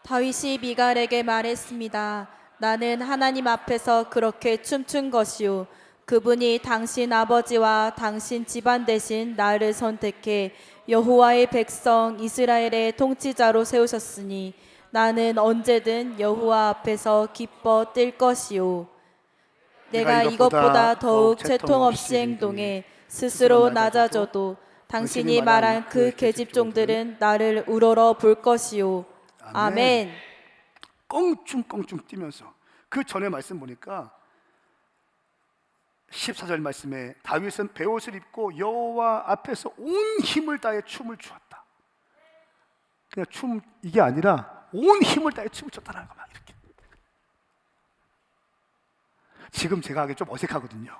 다윗이 미갈에게 말했습니다. 나는 하나님 앞에서 그렇게 춤춘 것이요 그분이 당신 아버지와 당신 집안 대신 나를 선택해 여호와의 백성 이스라엘의 통치자로 세우셨으니 나는 언제든 여호와 앞에서 기뻐 뛸 것이요 내가 이것보다 더욱 채통 없이 행동해 스스로 낮아져도 당신이 말한 그 계집종들은 나를 우러러 볼 것이요 아멘. 껑충껑충 뛰면서 그 전에 말씀 보니까 14절 말씀에 다윗은 베옷을 입고 여호와 앞에서 온 힘을 다해 춤을 추었다. 그냥 춤 이게 아니라 온 힘을 다해 춤을 췄다는 거 막 이렇게. 지금 제가 하기 좀 어색하거든요.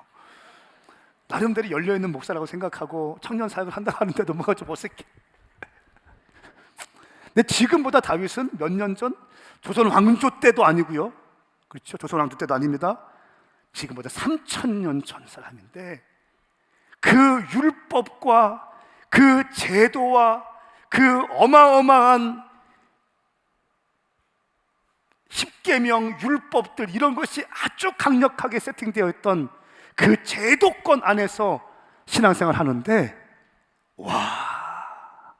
나름대로 열려있는 목사라고 생각하고 청년 사역을 한다고 하는데도 뭔가 좀 어색해. 근데 지금보다 다윗은 몇 년 전 조선 왕조 때도 아니고요. 그렇죠? 조선 왕조 때도 아닙니다. 지금보다 3,000년 전 사람인데 그 율법과 그 제도와 그 어마어마한 십계명 율법들 이런 것이 아주 강력하게 세팅되어 있던 그 제도권 안에서 신앙생활 하는데 와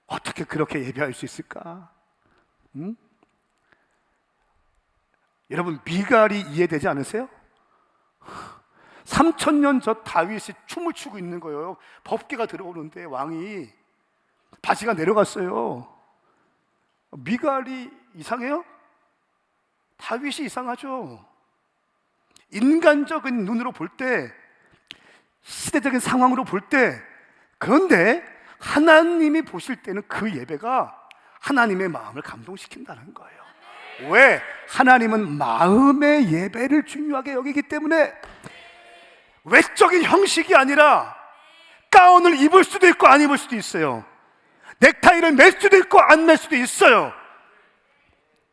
어떻게 그렇게 예배할 수 있을까? 응? 여러분 미갈이 이해되지 않으세요? 3,000년 저 다윗이 춤을 추고 있는 거예요. 법궤가 들어오는데 왕이 바지가 내려갔어요. 미갈이 이상해요? 다윗이 이상하죠. 인간적인 눈으로 볼 때, 시대적인 상황으로 볼 때, 그런데 하나님이 보실 때는 그 예배가 하나님의 마음을 감동시킨다는 거예요. 왜? 하나님은 마음의 예배를 중요하게 여기기 때문에 외적인 형식이 아니라 가운을 입을 수도 있고 안 입을 수도 있어요. 넥타이를 맬 수도 있고 안 맬 수도 있어요.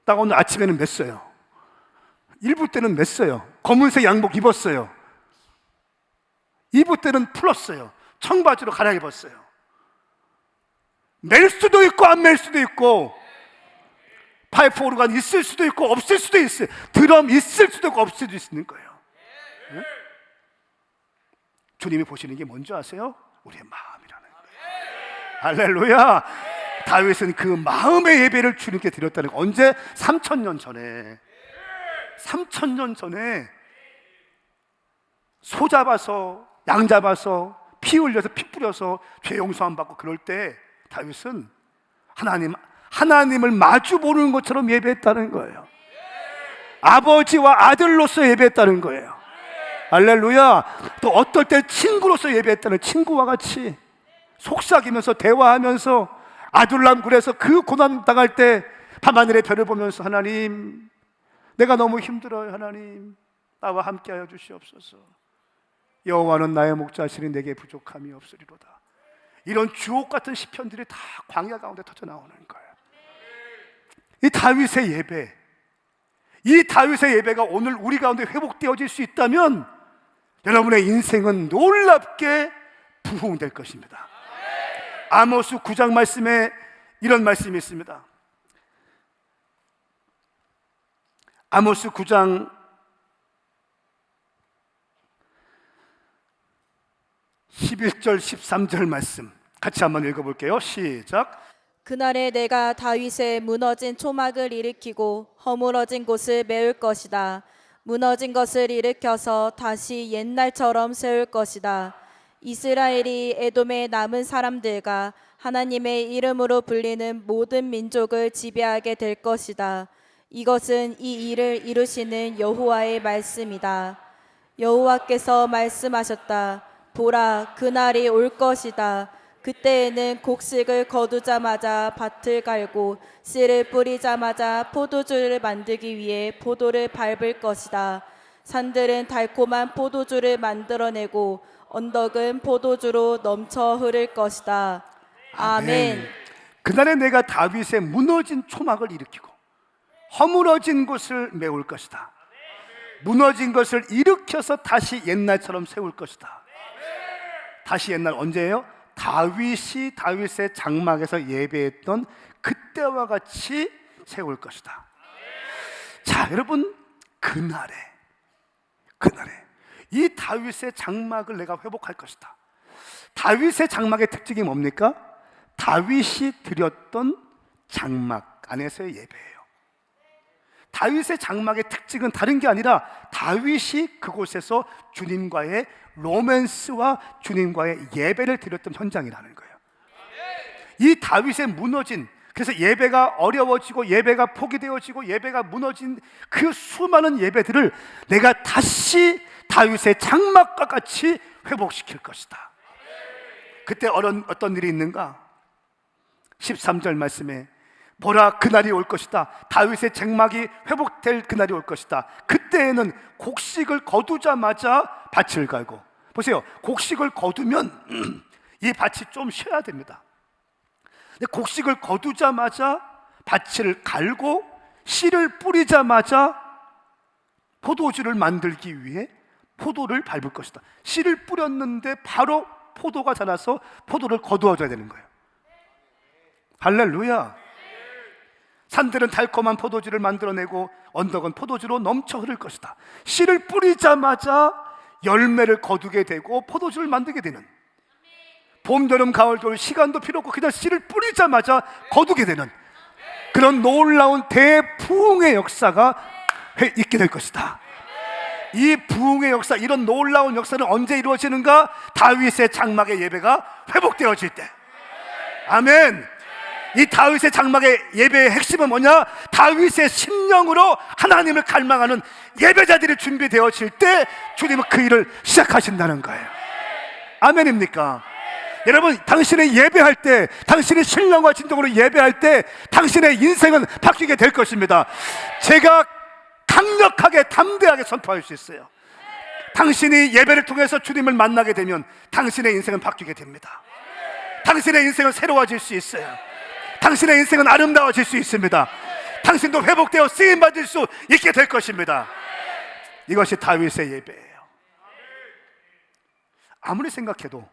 딱 오늘 아침에는 맸어요. 일부 때는 맸어요. 검은색 양복 입었어요. 2부 때는 풀었어요. 청바지로 갈아입었어요. 맬 수도 있고 안 맬 수도 있고 파이프 오르간 있을 수도 있고 없을 수도 있어요. 드럼 있을 수도 있고 없을 수도 있는 거예요. 응? 주님이 보시는 게 뭔지 아세요? 우리의 마음이라는 거예요. 할렐루야. 다윗은 그 마음의 예배를 주님께 드렸다는 거. 언제? 3,000년 전에 3,000년 전에 소 잡아서 양 잡아서 피 흘려서 피 뿌려서 죄 용서 안 받고 그럴 때 다윗은 하나님을 마주 보는 것처럼 예배했다는 거예요. 아버지와 아들로서 예배했다는 거예요. 할렐루야. 또 어떨 때 친구로서 예배했다는, 친구와 같이 속삭이면서 대화하면서 아둘람굴에서 그 고난 당할 때 밤하늘의 별을 보면서 하나님 내가 너무 힘들어요. 하나님 나와 함께하여 주시옵소서. 여호와는 나의 목자시니 내게 부족함이 없으리로다. 이런 주옥 같은 시편들이 다 광야 가운데 터져 나오는 거예요. 이 다윗의 예배, 이 다윗의 예배가 오늘 우리 가운데 회복되어질 수 있다면 여러분의 인생은 놀랍게 부흥될 것입니다. 아모스 9장 말씀에 이런 말씀이 있습니다. 아모스 9장 11절 13절 말씀 같이 한번 읽어볼게요. 시작. 그날에 내가 다윗의 무너진 초막을 일으키고 허물어진 곳을 메울 것이다. 무너진 것을 일으켜서 다시 옛날처럼 세울 것이다. 이스라엘이 에돔의 남은 사람들과 하나님의 이름으로 불리는 모든 민족을 지배하게 될 것이다. 이것은 이 일을 이루시는 여호와의 말씀이다. 여호와께서 말씀하셨다. 보라, 그날이 올 것이다. 그때에는 곡식을 거두자마자 밭을 갈고 씨를 뿌리자마자 포도주를 만들기 위해 포도를 밟을 것이다. 산들은 달콤한 포도주를 만들어내고 언덕은 포도주로 넘쳐 흐를 것이다. 아멘. 그날에 내가 다윗의 무너진 초막을 일으키고 허물어진 곳을 메울 것이다. 무너진 것을 일으켜서 다시 옛날처럼 세울 것이다. 다시 옛날 언제예요? 다윗이 다윗의 장막에서 예배했던 그때와 같이 세울 것이다. 자, 여러분, 그날에 이 다윗의 장막을 내가 회복할 것이다. 다윗의 장막의 특징이 뭡니까? 다윗이 드렸던 장막 안에서의 예배예요. 다윗의 장막의 특징은 다른 게 아니라 다윗이 그곳에서 주님과의 로맨스와 주님과의 예배를 드렸던 현장이라는 거예요. 이 다윗의 무너진, 그래서 예배가 어려워지고 예배가 포기되어지고 예배가 무너진 그 수많은 예배들을 내가 다시 다윗의 장막과 같이 회복시킬 것이다. 그때 어떤 일이 있는가? 13절 말씀에 보라, 그날이 올 것이다. 다윗의 장막이 회복될 그날이 올 것이다. 그때에는 곡식을 거두자마자 밭을 갈고, 보세요, 곡식을 거두면 이 밭이 좀 쉬어야 됩니다. 근데 곡식을 거두자마자 밭을 갈고 씨를 뿌리자마자 포도주를 만들기 위해 포도를 밟을 것이다. 씨를 뿌렸는데 바로 포도가 자라서 포도를 거두어줘야 되는 거예요. 할렐루야. 산들은 달콤한 포도주를 만들어내고 언덕은 포도주로 넘쳐 흐를 것이다. 씨를 뿌리자마자 열매를 거두게 되고 포도주를 만들게 되는, 봄, 여름, 가을, 겨울 시간도 필요 없고 그냥 씨를 뿌리자마자 거두게 되는 그런 놀라운 대부흥의 역사가 있게 될 것이다. 이 부흥의 역사, 이런 놀라운 역사는 언제 이루어지는가? 다윗의 장막의 예배가 회복되어질 때. 아멘. 이 다윗의 장막의 예배의 핵심은 뭐냐? 다윗의 심령으로 하나님을 갈망하는 예배자들이 준비되어질 때 주님은 그 일을 시작하신다는 거예요. 아멘입니까? 여러분, 당신의 예배할 때, 당신의 신령과 진정으로 예배할 때 당신의 인생은 바뀌게 될 것입니다. 제가 강력하게 담대하게 선포할 수 있어요. 당신이 예배를 통해서 주님을 만나게 되면 당신의 인생은 바뀌게 됩니다. 당신의 인생은 새로워질 수 있어요. 당신의 인생은 아름다워질 수 있습니다. 당신도 회복되어 쓰임받을 수 있게 될 것입니다. 이것이 다윗의 예배예요. 아무리 생각해도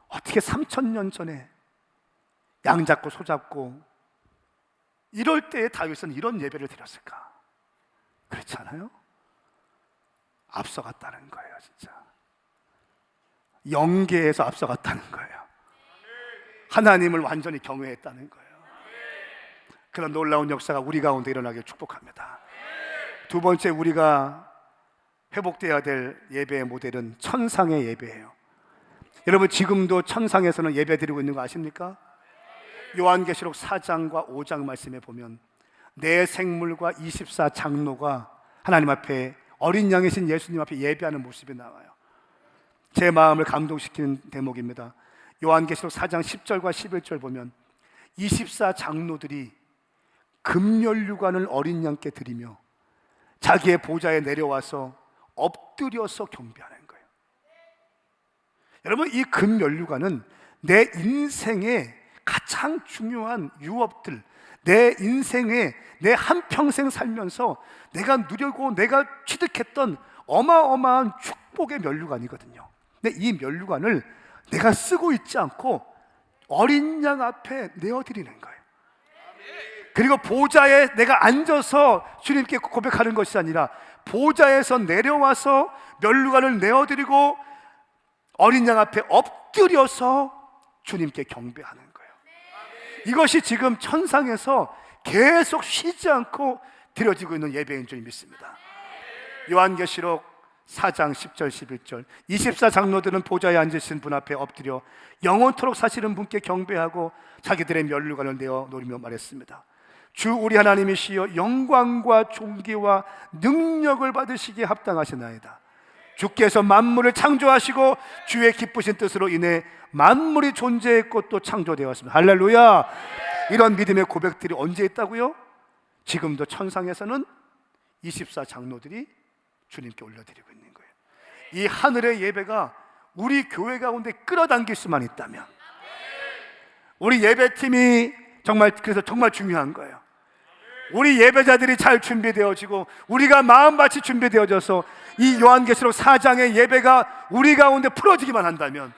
어떻게 3000년 전에 양 잡고 소 잡고 이럴 때에 다윗은 이런 예배를 드렸을까? 그렇지 않아요? 앞서갔다는 거예요. 진짜 영계에서 앞서갔다는 거예요. 하나님을 완전히 경외했다는 거예요. 그런 놀라운 역사가 우리 가운데 일어나길 축복합니다. 두 번째, 우리가 회복되어야 될 예배의 모델은 천상의 예배예요. 여러분, 지금도 천상에서는 예배 드리고 있는 거 아십니까? 요한계시록 4장과 5장 말씀에 보면 내 생물과 24장로가 하나님 앞에 어린 양이신 예수님 앞에 예배하는 모습이 나와요. 제 마음을 감동시키는 대목입니다. 요한계시록 4장 10절과 11절 보면 24장로들이 금연류관을 어린 양께 드리며 자기의 보좌에 내려와서 엎드려서 경배하는 거예요. 여러분, 이 금연류관은 내 인생의 가장 중요한 유업들, 내 인생에 내 한평생 살면서 내가 누리고 내가 취득했던 어마어마한 축복의 면류관이거든요. 근데 이 면류관을 내가 쓰고 있지 않고 어린 양 앞에 내어드리는 거예요. 그리고 보좌에 내가 앉아서 주님께 고백하는 것이 아니라 보좌에서 내려와서 면류관을 내어드리고 어린 양 앞에 엎드려서 주님께 경배하는 거예요. 이것이 지금 천상에서 계속 쉬지 않고 드려지고 있는 예배인 줄 믿습니다. 요한계시록 4장 10절 11절 24장로들은 보좌에 앉으신 분 앞에 엎드려 영원토록 사시는 분께 경배하고 자기들의 면류관을 내어 노리며 말했습니다. 주 우리 하나님이시여 영광과 존귀와 능력을 받으시기에 합당하시나이다. 주께서 만물을 창조하시고 주의 기쁘신 뜻으로 인해 만물이 존재했고 또 창조되었습니다. 할렐루야. 이런 믿음의 고백들이 언제 있다고요? 지금도 천상에서는 24 장로들이 주님께 올려드리고 있는 거예요. 이 하늘의 예배가 우리 교회 가운데 끌어당길 수만 있다면, 우리 예배팀이 그래서 정말 중요한 거예요. 우리 예배자들이 잘 준비되어지고 우리가 마음밭이 준비되어져서 이 요한계시록 4장의 예배가 우리 가운데 풀어지기만 한다면,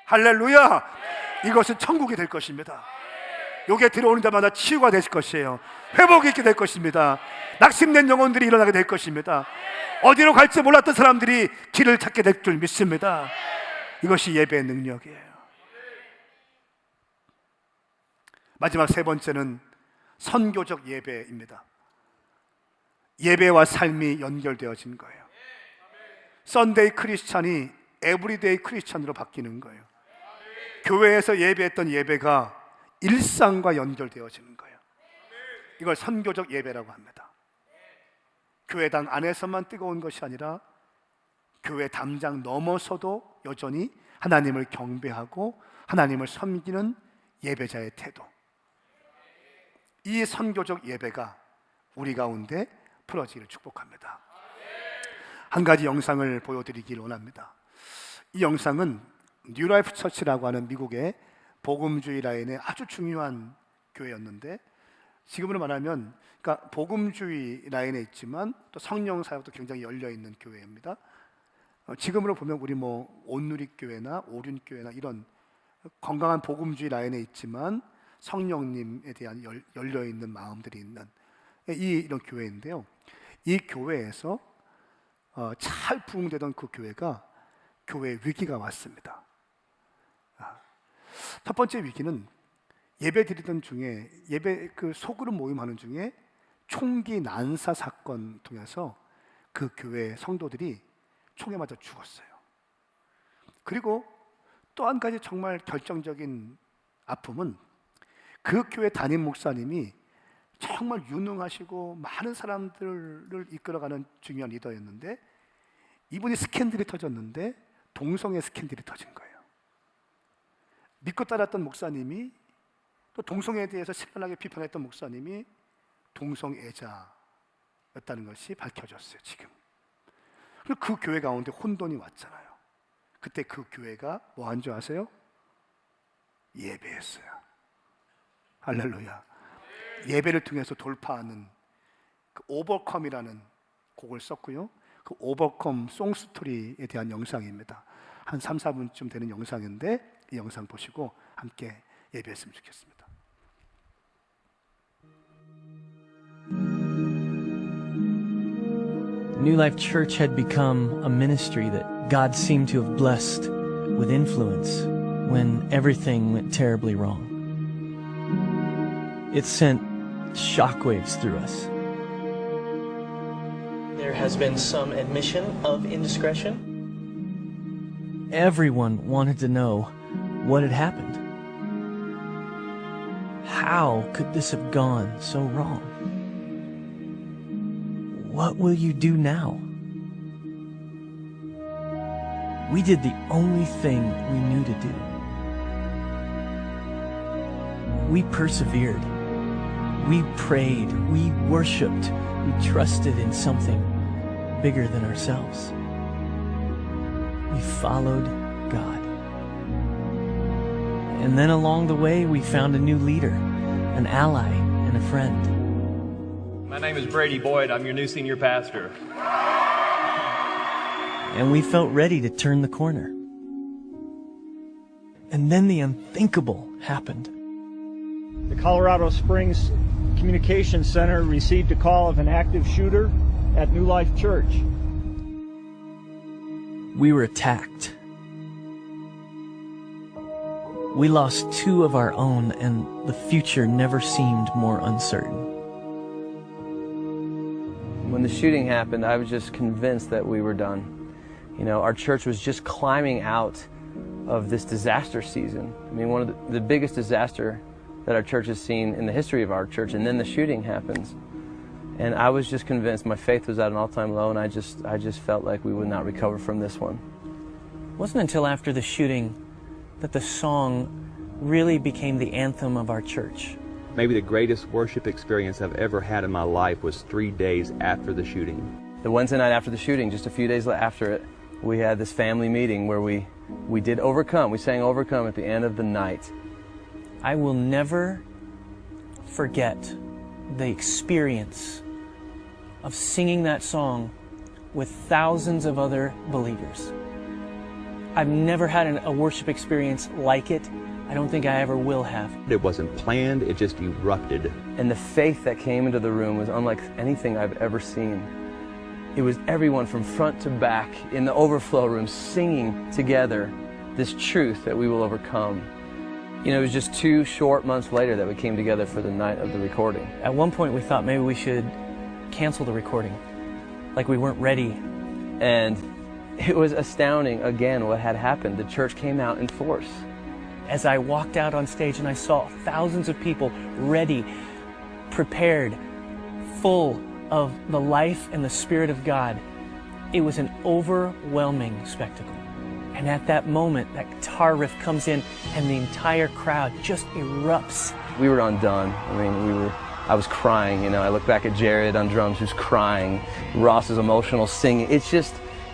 할렐루야, 이것은 천국이 될 것입니다. 요게 들어오는 데마다 치유가 되실 것이에요. 회복이 있게 될 것입니다. 낙심된 영혼들이 일어나게 될 것입니다. 어디로 갈지 몰랐던 사람들이 길을 찾게 될 줄 믿습니다. 이것이 예배의 능력이에요. 마지막 세 번째는 선교적 예배입니다. 예배와 삶이 연결되어진 거예요. 썬데이 크리스찬이 에브리데이 크리스찬으로 바뀌는 거예요. 교회에서 예배했던 예배가 일상과 연결되어지는 거예요. 이걸 선교적 예배라고 합니다. 교회당 안에서만 뜨거운 것이 아니라 교회 담장 넘어서도 여전히 하나님을 경배하고 하나님을 섬기는 예배자의 태도, 이 선교적 예배가 우리 가운데 풀어지기를 축복합니다. 한 가지 영상을 보여드리길 원합니다. 이 영상은 뉴라이프 처치라고 하는 미국의 복음주의 라인의 아주 중요한 교회였는데, 지금으로 말하면 그러니까 복음주의 라인에 있지만 또 성령 사역도 굉장히 열려 있는 교회입니다. 지금으로 보면 우리 온누리교회나 오륜교회나 이런 건강한 복음주의 라인에 있지만 성령님에 대한 열려 있는 마음들이 있는 이런 교회인데요. 이 교회에서 잘 부흥되던 그 교회가 교회 위기가 왔습니다. 첫 번째 위기는 예배 드리던 중에 예배 소그룹 모임하는 중에 총기 난사 사건 통해서 그 교회 성도들이 총에 맞아 죽었어요. 그리고 또 한 가지 정말 결정적인 아픔은 그 교회 담임 목사님이 정말 유능하시고 많은 사람들을 이끌어가는 중요한 리더였는데, 이분이 스캔들이 터졌는데 동성애 스캔들이 터진 거예요. 믿고 따랐던 목사님이, 또 동성애에 대해서 신랄하게 비판했던 목사님이 동성애자였다는 것이 밝혀졌어요. 지금 그 교회 가운데 혼돈이 왔잖아요. 그때 그 교회가 뭐 한 줄 아세요? 예배했어요. 할렐루야. 예배를 통해서 돌파하는 그 오버컴이라는 곡을 썼고요. 그 오버컴 송스토리에 대한 영상입니다. 한 3, 4분쯤 되는 영상인데 이 영상 보시고 함께 예배했으면 좋겠습니다. New Life Church had become a ministry that God seemed to have blessed with influence when everything went terribly wrong. It sent shockwaves through us. There has been some admission of indiscretion. Everyone wanted to know what had happened. How could this have gone so wrong? What will you do now? We did the only thing we knew to do. We persevered. We prayed. We worshiped. We trusted in something bigger than ourselves. We followed God. And then along the way, we found a new leader, an ally, and a friend. My name is Brady Boyd. I'm your new senior pastor. And we felt ready to turn the corner. And then the unthinkable happened. The Colorado Springs Communications Center received a call of an active shooter at New Life Church. We were attacked. We lost 2 of our own, and the future never seemed more uncertain. When the shooting happened, I was just convinced that we were done. You know, our church was just climbing out of this disaster season. I mean, one of the biggest disaster that our church has seen in the history of our church. And then the shooting happens. And I was just convinced my faith was at an all-time low, and I just felt like we would not recover from this one. It wasn't until after the shooting that the song really became the anthem of our church. Maybe the greatest worship experience I've ever had in my life was 3 days after the shooting. The Wednesday night after the shooting, just a few days after it, we had this family meeting where we did Overcome. We sang Overcome at the end of the night. I will never forget the experience of singing that song with thousands of other believers. I've never had a worship experience like it. I don't think I ever will have. It wasn't planned, it just erupted. And the faith that came into the room was unlike anything I've ever seen. It was everyone from front to back in the overflow room singing together this truth that we will overcome. You know, it was just 2 short months later that we came together for the night of the recording. At one point we thought maybe we should cancel the recording, like we weren't ready. And it was astounding again what had happened. The church came out in force. As I walked out on stage and I saw thousands of people ready, prepared, full of the life and the Spirit of God, it was an overwhelming spectacle. And at that moment, that guitar riff comes in and the entire crowd just erupts. We were undone. I was crying, you know. I look back at Jared on drums who's crying. Ross is emotional singing.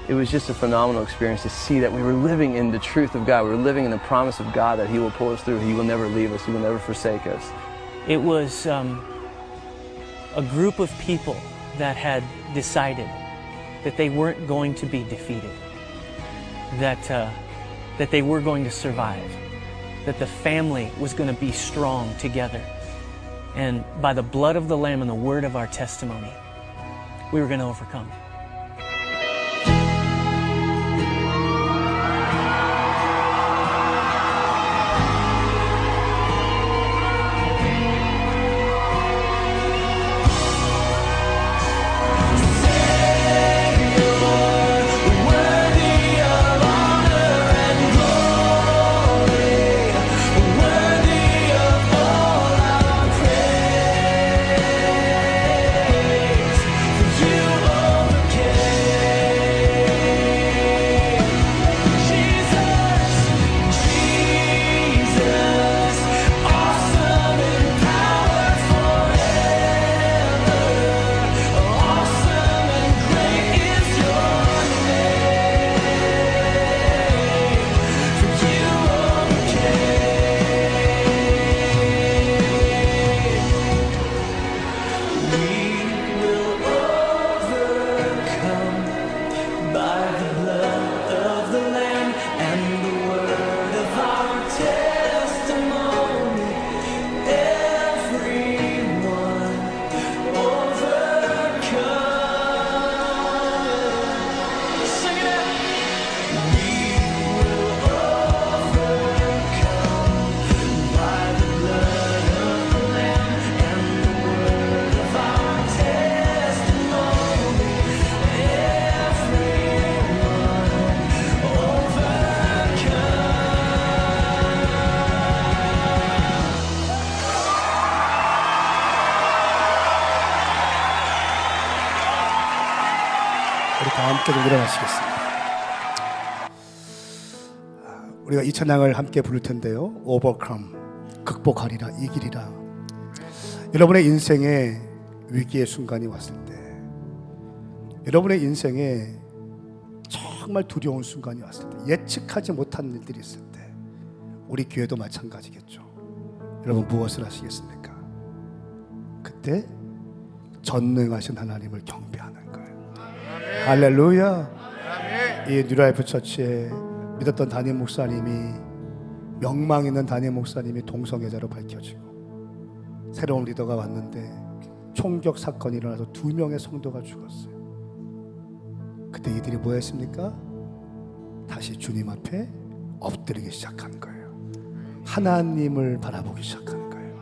It was just a phenomenal experience to see that we were living in the truth of God. We were living in the promise of God that He will pull us through. He will never leave us. He will never forsake us. It was a group of people that had decided that they weren't going to be defeated, that they were going to survive, that the family was going to be strong together. And by the blood of the Lamb and the word of our testimony, we were going to overcome. 우리 다 함께 좀 일어나시겠습니다. 우리가 이 찬양을 함께 부를 텐데요. Overcome, 극복하리라, 이기리라. 여러분의 인생에 위기의 순간이 왔을 때, 여러분의 인생에 정말 두려운 순간이 왔을 때, 예측하지 못한 일들이 있을 때, 우리 교회도 마찬가지겠죠. 여러분 무엇을 하시겠습니까? 그때 전능하신 하나님을 경배하는 거예요. 할렐루야. 이 뉴라이프 처치에 믿었던 담임 목사님이, 명망 있는 담임 목사님이 동성애자로 밝혀지고 새로운 리더가 왔는데 총격 사건이 일어나서 2명의 성도가 죽었어요. 그때 이들이 뭐 했습니까? 다시 주님 앞에 엎드리기 시작한 거예요. 하나님을 바라보기 시작한 거예요.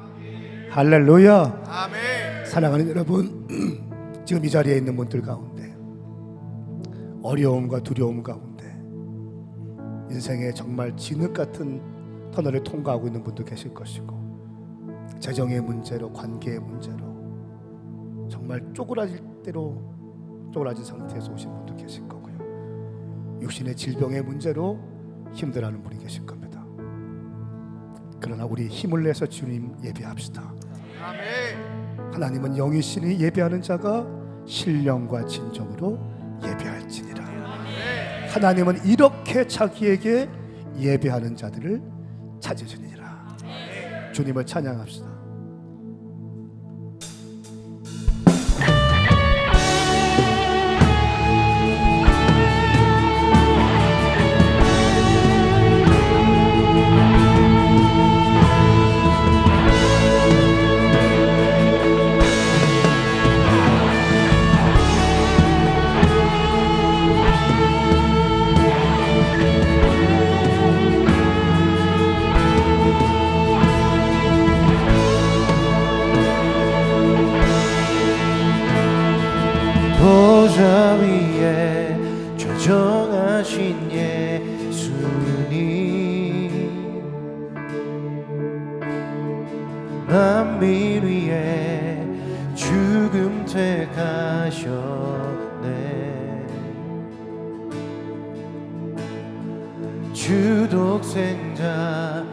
할렐루야. 아멘. 사랑하는 여러분, 지금 이 자리에 있는 분들 가운데 어려움과 두려움 가운데 인생에 정말 진흙 같은 터널을 통과하고 있는 분도 계실 것이고, 재정의 문제로, 관계의 문제로 정말 쪼그라질 대로 쪼그라진 상태에서 오신 분도 계실 거고요. 육신의 질병의 문제로 힘들어하는 분이 계실 겁니다. 그러나 우리 힘을 내서 주님 예배합시다. 하나님은 영이시니 예배하는 자가 신령과 진정으로 예배할지니라. 하나님은 이렇게 자기에게 예배하는 자들을 찾으시니라. 주님을 찬양합시다. 보좌 위에 좌정하신 예수님, 만민 위에 죽음 택하셨네. 주 독생자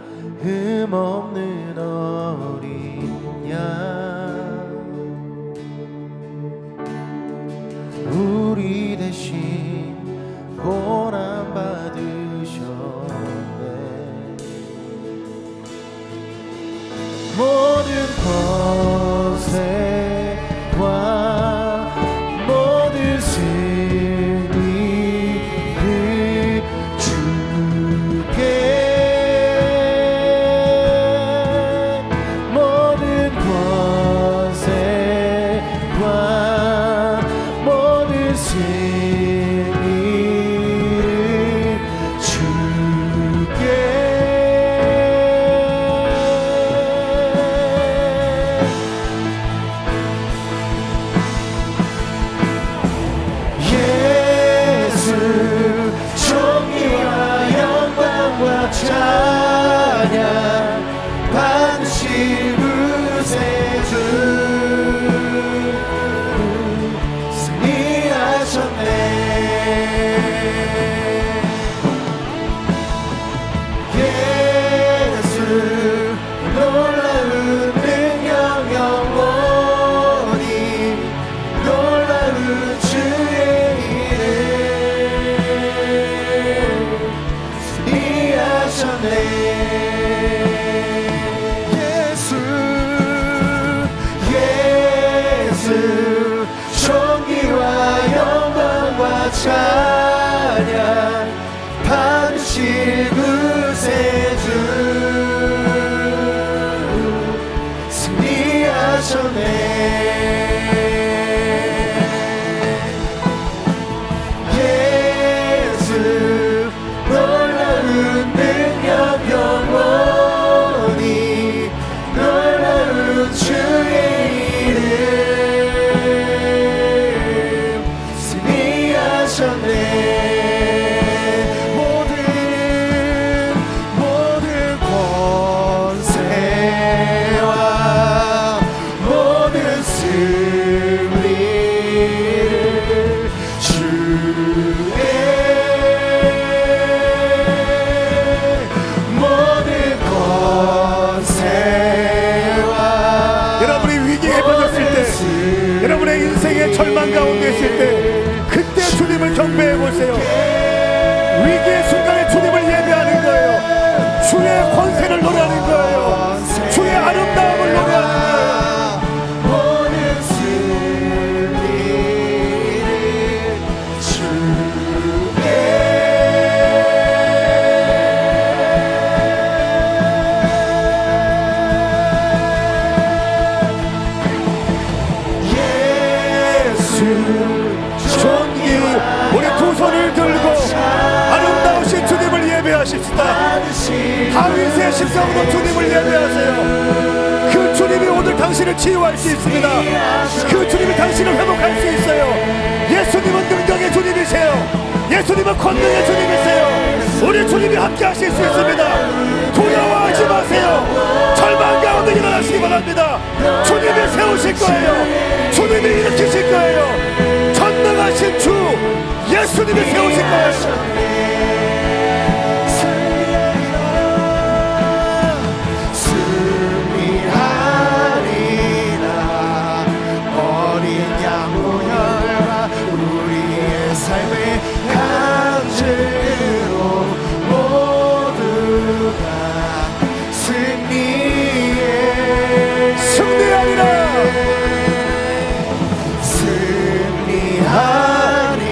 흠없는 어린 양, 우리 대신 고난 받으셨네. 모든 권세와 모든 승리를 주께, 모든 권세와 승리를 주께. 예수 존귀와 영광과 찬양 받으실 구세주 승리하셨네. 예수 놀라운 능력 영원히 놀라운 주의 이름 승리하셨네. 예수 존귀와 영광과 찬양 받으실 구세주 승리하셨네. 예수 놀라운 능력 영원히 놀라운 주의 이름 승리하셨네. 모든 권세와 모든 승리를 주의, 모든 권세와 여러분이 위기에 빠졌을 때, 여러분의 인생의 절망 가운데 있을 때, 그때 주님을 경배해 보세요. 위기의 순간에 주님을 예배하는 거예요. 주의 권세를 노래하는 거예요. 주의 아름다움을 노래하는 거예요. 모든 승리를 주께. 예수 존귀, 우리 두 손을 들고 아름다우신 주님을 예배하십시다. 다윗의 심정으로 주님을 예배하세요. 그 주님이 오늘 당신을 치유할 수 있습니다. 그 주님이 당신을 회복할 수 있어요. 예수님은 능력의 주님이세요. 예수님은 권능의 주님이세요. 우리 주님이 함께 하실 수 있습니다. 두려워하지 마세요. 절망 가운데 일어나시기 바랍니다. 주님이 세우실 거예요. 주님이 일으키실 거예요. 전능하신 주 예수님이 세우실 거예요.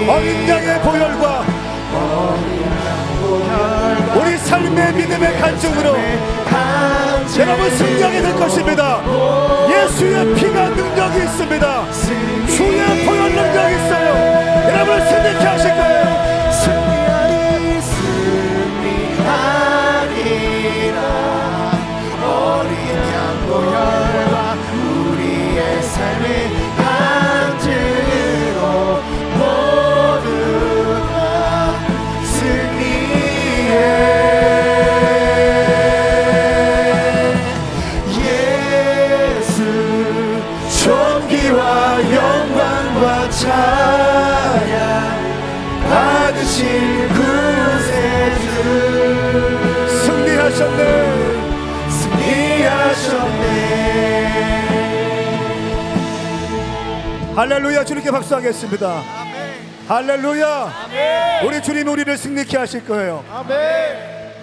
어린 양의 보혈과 우리 삶의 믿음의 간증으로 여러분 승리하게 될 것입니다. 예수의 피가 능력이 있습니다. 주의 보혈 능력이 있어요. 여러분을 승리케 하실 거예요. 할렐루야. 주님께 박수하겠습니다. 할렐루야. 우리 주님이 우리를 승리케 하실 거예요.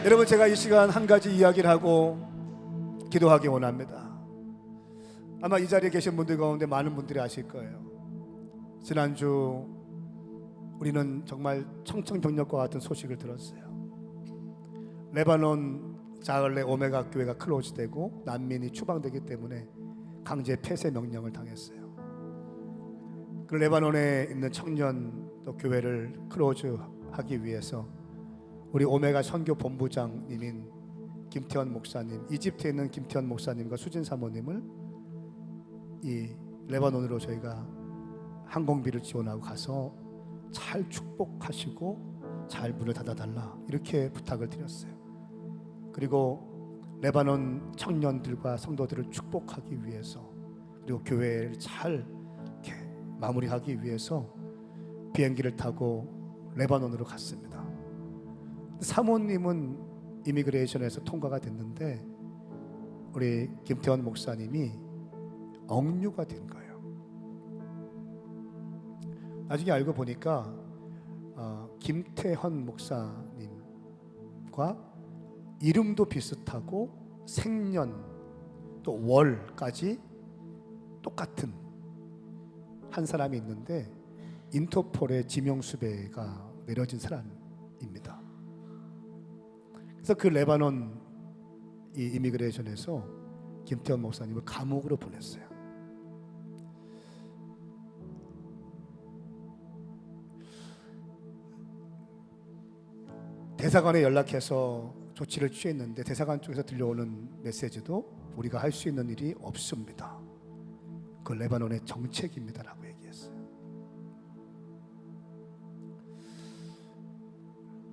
여러분, 제가 이 시간 한 가지 이야기를 하고 기도하기 원합니다. 아마 이 자리에 계신 분들 가운데 많은 분들이 아실 거예요. 지난주 우리는 정말 청천벽력과 같은 소식을 들었어요. 레바논 자을레 오메가 교회가 클로즈되고 난민이 추방되기 때문에 강제 폐쇄 명령을 당했어요. 그 레바논에 있는 청년 또 교회를 클로즈하기 위해서 우리 오메가 선교 본부장님인 김태현 목사님, 이집트에 있는 김태현 목사님과 수진 사모님을 이 레바논으로 저희가 항공비를 지원하고 가서 잘 축복하시고 잘 문을 닫아달라 이렇게 부탁을 드렸어요. 그리고 레바논 청년들과 성도들을 축복하기 위해서 그리고 교회를 잘 이렇게 마무리하기 위해서 비행기를 타고 레바논으로 갔습니다. 사모님은 이미그레이션에서 통과가 됐는데 우리 김태원 목사님이 억류가 된 거예요. 나중에 알고 보니까 김태헌 목사님과 이름도 비슷하고 생년 또 월까지 똑같은 한 사람이 있는데 인터폴의 지명수배가 내려진 사람입니다. 그래서 그 레바논 이 이미그레이션에서 김태현 목사님을 감옥으로 보냈어요. 대사관에 연락해서 조치를 취했는데 대사관 쪽에서 들려오는 메시지도 우리가 할 수 있는 일이 없습니다. 그 레바논의 정책입니다라고 얘기했어요.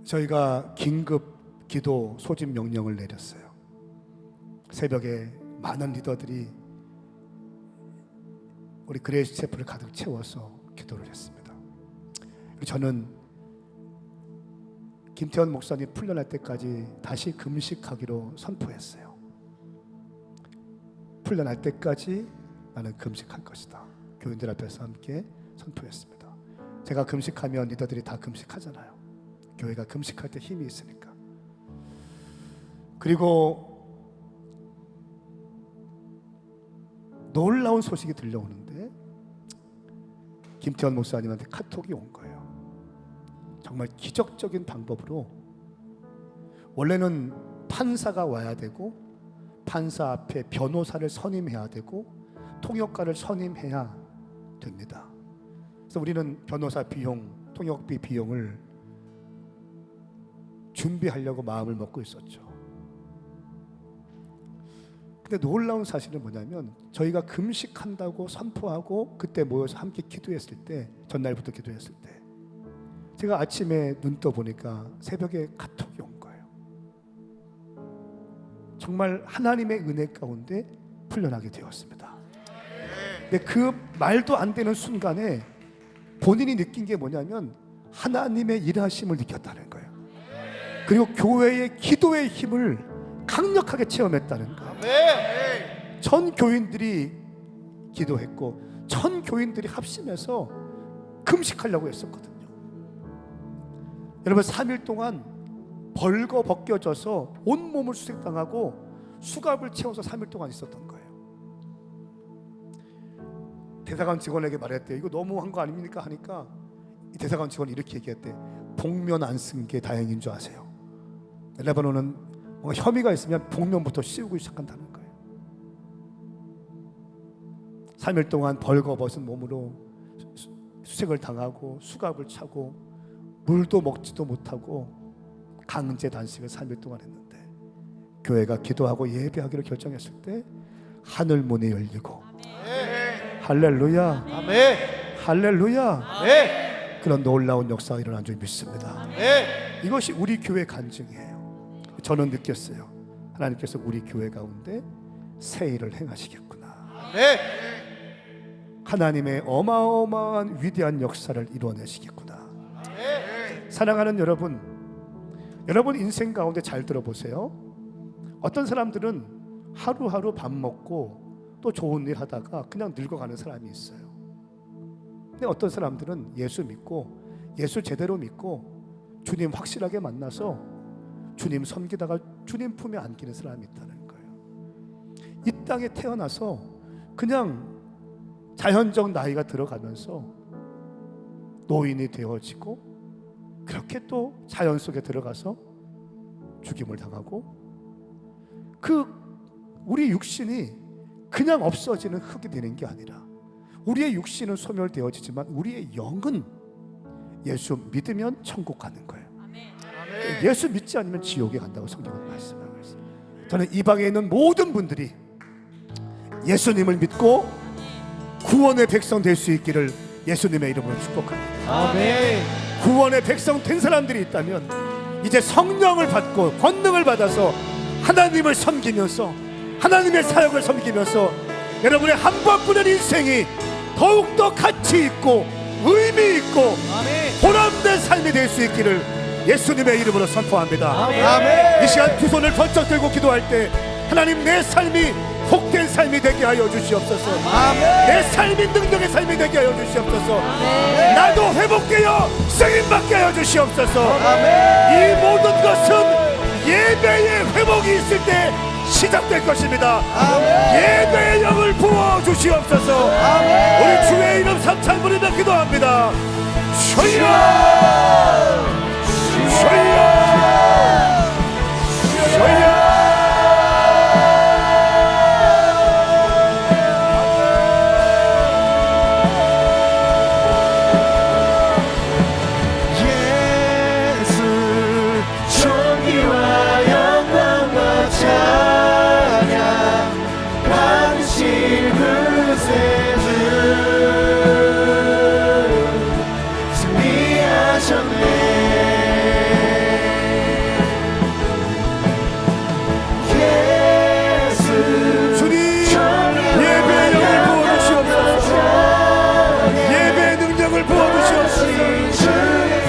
저희가 긴급 기도 소집 명령을 내렸어요. 새벽에 많은 리더들이 우리 그레이스 채플을 가득 채워서 기도를 했습니다. 저는 김태원 목사님 풀려날 때까지 다시 금식하기로 선포했어요. 풀려날 때까지 나는 금식할 것이다. 교인들 앞에서 함께 선포했습니다. 제가 금식하면 리더들이 다 금식하잖아요. 교회가 금식할 때 힘이 있으니까. 그리고 놀라운 소식이 들려오는데 김태원 목사님한테 카톡이 온 거예요. 정말 기적적인 방법으로 원래는 판사가 와야 되고 판사 앞에 변호사를 선임해야 되고 통역가를 선임해야 됩니다. 그래서 우리는 변호사 비용, 통역비 비용을 준비하려고 마음을 먹고 있었죠. 근데 놀라운 사실은 뭐냐면 저희가 금식한다고 선포하고 그때 모여서 함께 기도했을 때, 전날부터 기도했을 때 제가 아침에 눈 떠 보니까 새벽에 카톡이 온 거예요. 정말 하나님의 은혜 가운데 풀려나게 되었습니다. 근데 그 말도 안 되는 순간에 본인이 느낀 게 뭐냐면 하나님의 일하심을 느꼈다는 거예요. 그리고 교회의 기도의 힘을 강력하게 체험했다는 거예요. 전 교인들이 기도했고 전 교인들이 합심해서 금식하려고 했었거든요. 여러분 3일 동안 벌거 벗겨져서 온몸을 수색당하고 수갑을 채워서 3일 동안 있었던 거예요. 대사관 직원에게 말했대요. 이거 너무한 거 아닙니까? 하니까 이 대사관 직원이 이렇게 얘기했대. 복면 안 쓴 게 다행인 줄 아세요? 레바논은 뭔가 혐의가 있으면 복면부터 씌우고 시작한다는 거예요. 3일 동안 벌거벗은 몸으로 수색을 당하고 수갑을 차고 물도 먹지도 못하고 강제 단식을 3일 동안 했는데 교회가 기도하고 예배하기로 결정했을 때 하늘 문이 열리고 할렐루야 할렐루야 그런 놀라운 역사가 일어난 줄 믿습니다. 이것이 우리 교회 간증이에요. 저는 느꼈어요. 하나님께서 우리 교회 가운데 새 일을 행하시겠구나. 하나님의 어마어마한 위대한 역사를 이루어내시겠구나. 사랑하는 여러분, 여러분 인생 가운데 잘 들어보세요. 어떤 사람들은 하루하루 밥 먹고 또 좋은 일 하다가 그냥 늙어가는 사람이 있어요. 근데 어떤 사람들은 예수 믿고 예수 제대로 믿고 주님 확실하게 만나서 주님 섬기다가 주님 품에 안기는 사람이 있다는 거예요. 이 땅에 태어나서 그냥 자연적 나이가 들어가면서 노인이 되어지고 그렇게 또 자연 속에 들어가서 죽임을 당하고 그 우리 육신이 그냥 없어지는 흙이 되는 게 아니라 우리의 육신은 소멸되어지지만 우리의 영은 예수 믿으면 천국 가는 거예요. 예수 믿지 않으면 지옥에 간다고 성경은 말씀하고 있어요. 저는 이 방에 있는 모든 분들이 예수님을 믿고 구원의 백성 될 수 있기를 예수님의 이름으로 축복합니다. 구원의 백성 된 사람들이 있다면 이제 성령을 받고 권능을 받아서 하나님을 섬기면서 하나님의 사역을 섬기면서 여러분의 한 번뿐인 인생이 더욱더 가치 있고 의미 있고 보람된 삶이 될 수 있기를 예수님의 이름으로 선포합니다. 이 시간 두 손을 번쩍 들고 기도할 때 하나님 내 삶이 복된 삶이 되게 하여 주시옵소서. 내 삶이 능력의 삶이 되게 하여 주시옵소서. 나도 회복되어 승인받게 하여 주시옵소서. 이 모든 것은 예배의 회복이 있을 때 시작될 것입니다. 예배의 영을 부어 주시옵소서. 우리 주의 이름 삼창 부르며 기도합니다. 주여 주여 주여.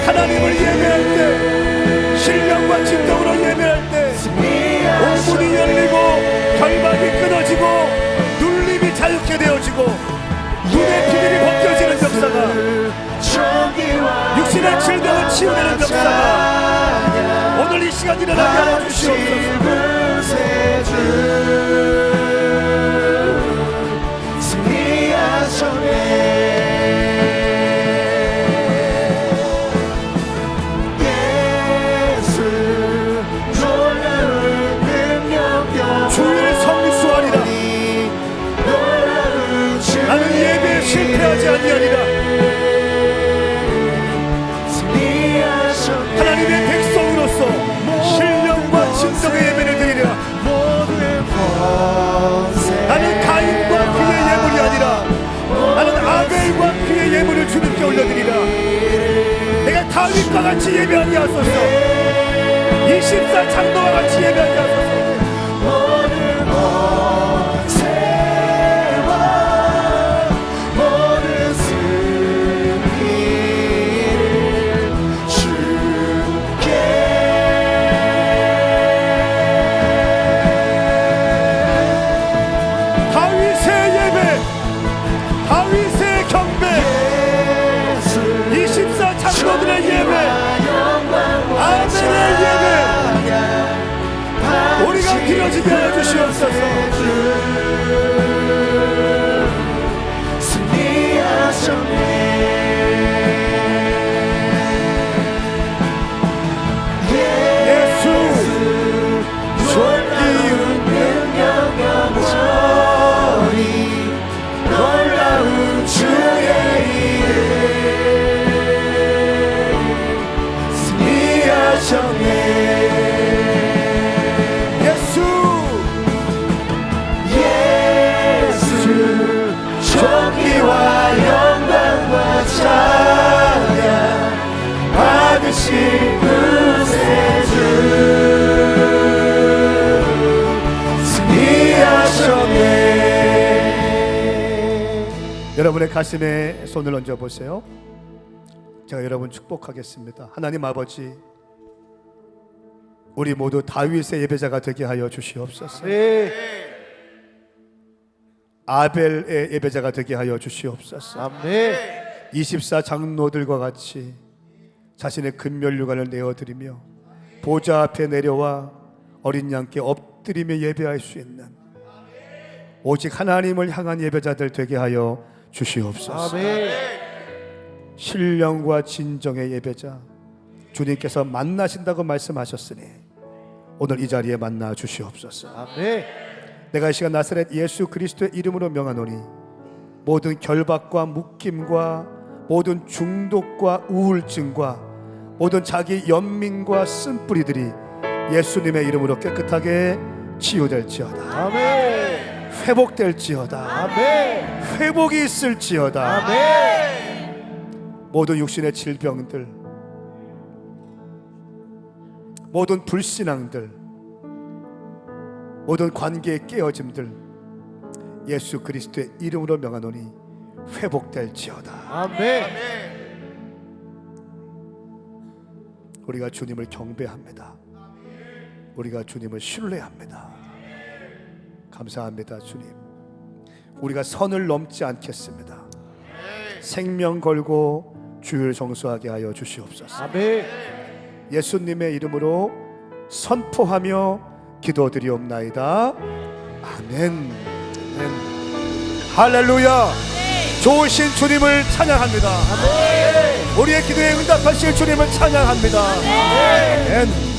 하나님을 예배할 때 신령과 진정으로 예배할 때 온문이 열리고 결박이 끊어지고 눌림이 자유케 되어지고 눈의 비밀이 벗겨지는 역사가 육신의 질병을 치유되는 역사가 오늘 이 시간 일어나게 하여 주시옵소서. 실패하지 아니하리라. 하나님의 백성으로서 신령과 진정의 예배를 드리리라. 나는 가인과 그의 예물이 아니라 나는 아벨과 그의 예물을 주님께 올려드리라. 내가 다윗과 같이 예배하게 하소서. 20살 장로와 같이 예배하게 하소서. 예배 우리가 드려지게 하여 주시옵소서. 승리하셨네. 예수 놀라운 능력 영원히 놀라운 주의 이름 승리하셨네. 예수 존귀와 영광과 찬양 받으신 구세주 승리하셨네. 여러분의 가슴에 손을 얹어 보세요. 제가 여러분 축복하겠습니다. 하나님 아버지, 우리 모두 다윗의 예배자가 되게 하여 주시옵소서. 아벨의 예배자가 되게 하여 주시옵소서. 24 장로들과 같이 자신의 금면류관을 내어드리며 보좌 앞에 내려와 어린 양께 엎드리며 예배할 수 있는 오직 하나님을 향한 예배자들 되게 하여 주시옵소서. 신령과 진정의 예배자, 주님께서 만나신다고 말씀하셨으니 오늘 이 자리에 만나 주시옵소서. 내가 이 시간 나사렛 예수 그리스도의 이름으로 명하노니 모든 결박과 묶임과 모든 중독과 우울증과 모든 자기 연민과 쓴뿌리들이 예수님의 이름으로 깨끗하게 치유될지어다. 회복될지어다. 회복이 있을지어다. 모든 육신의 질병들, 모든 불신앙들, 모든 관계의 깨어짐들 예수 그리스도의 이름으로 명하노니 회복될지어다. 우리가 주님을 경배합니다. 우리가 주님을 신뢰합니다. 감사합니다. 주님, 우리가 선을 넘지 않겠습니다. 생명 걸고 주를 정수하게 하여 주시옵소서. 예수님의 이름으로 선포하며 기도드리옵나이다. 아멘. 할렐루야. 좋으신 주님을 찬양합니다. 우리의 기도에 응답하실 주님을 찬양합니다. 아멘.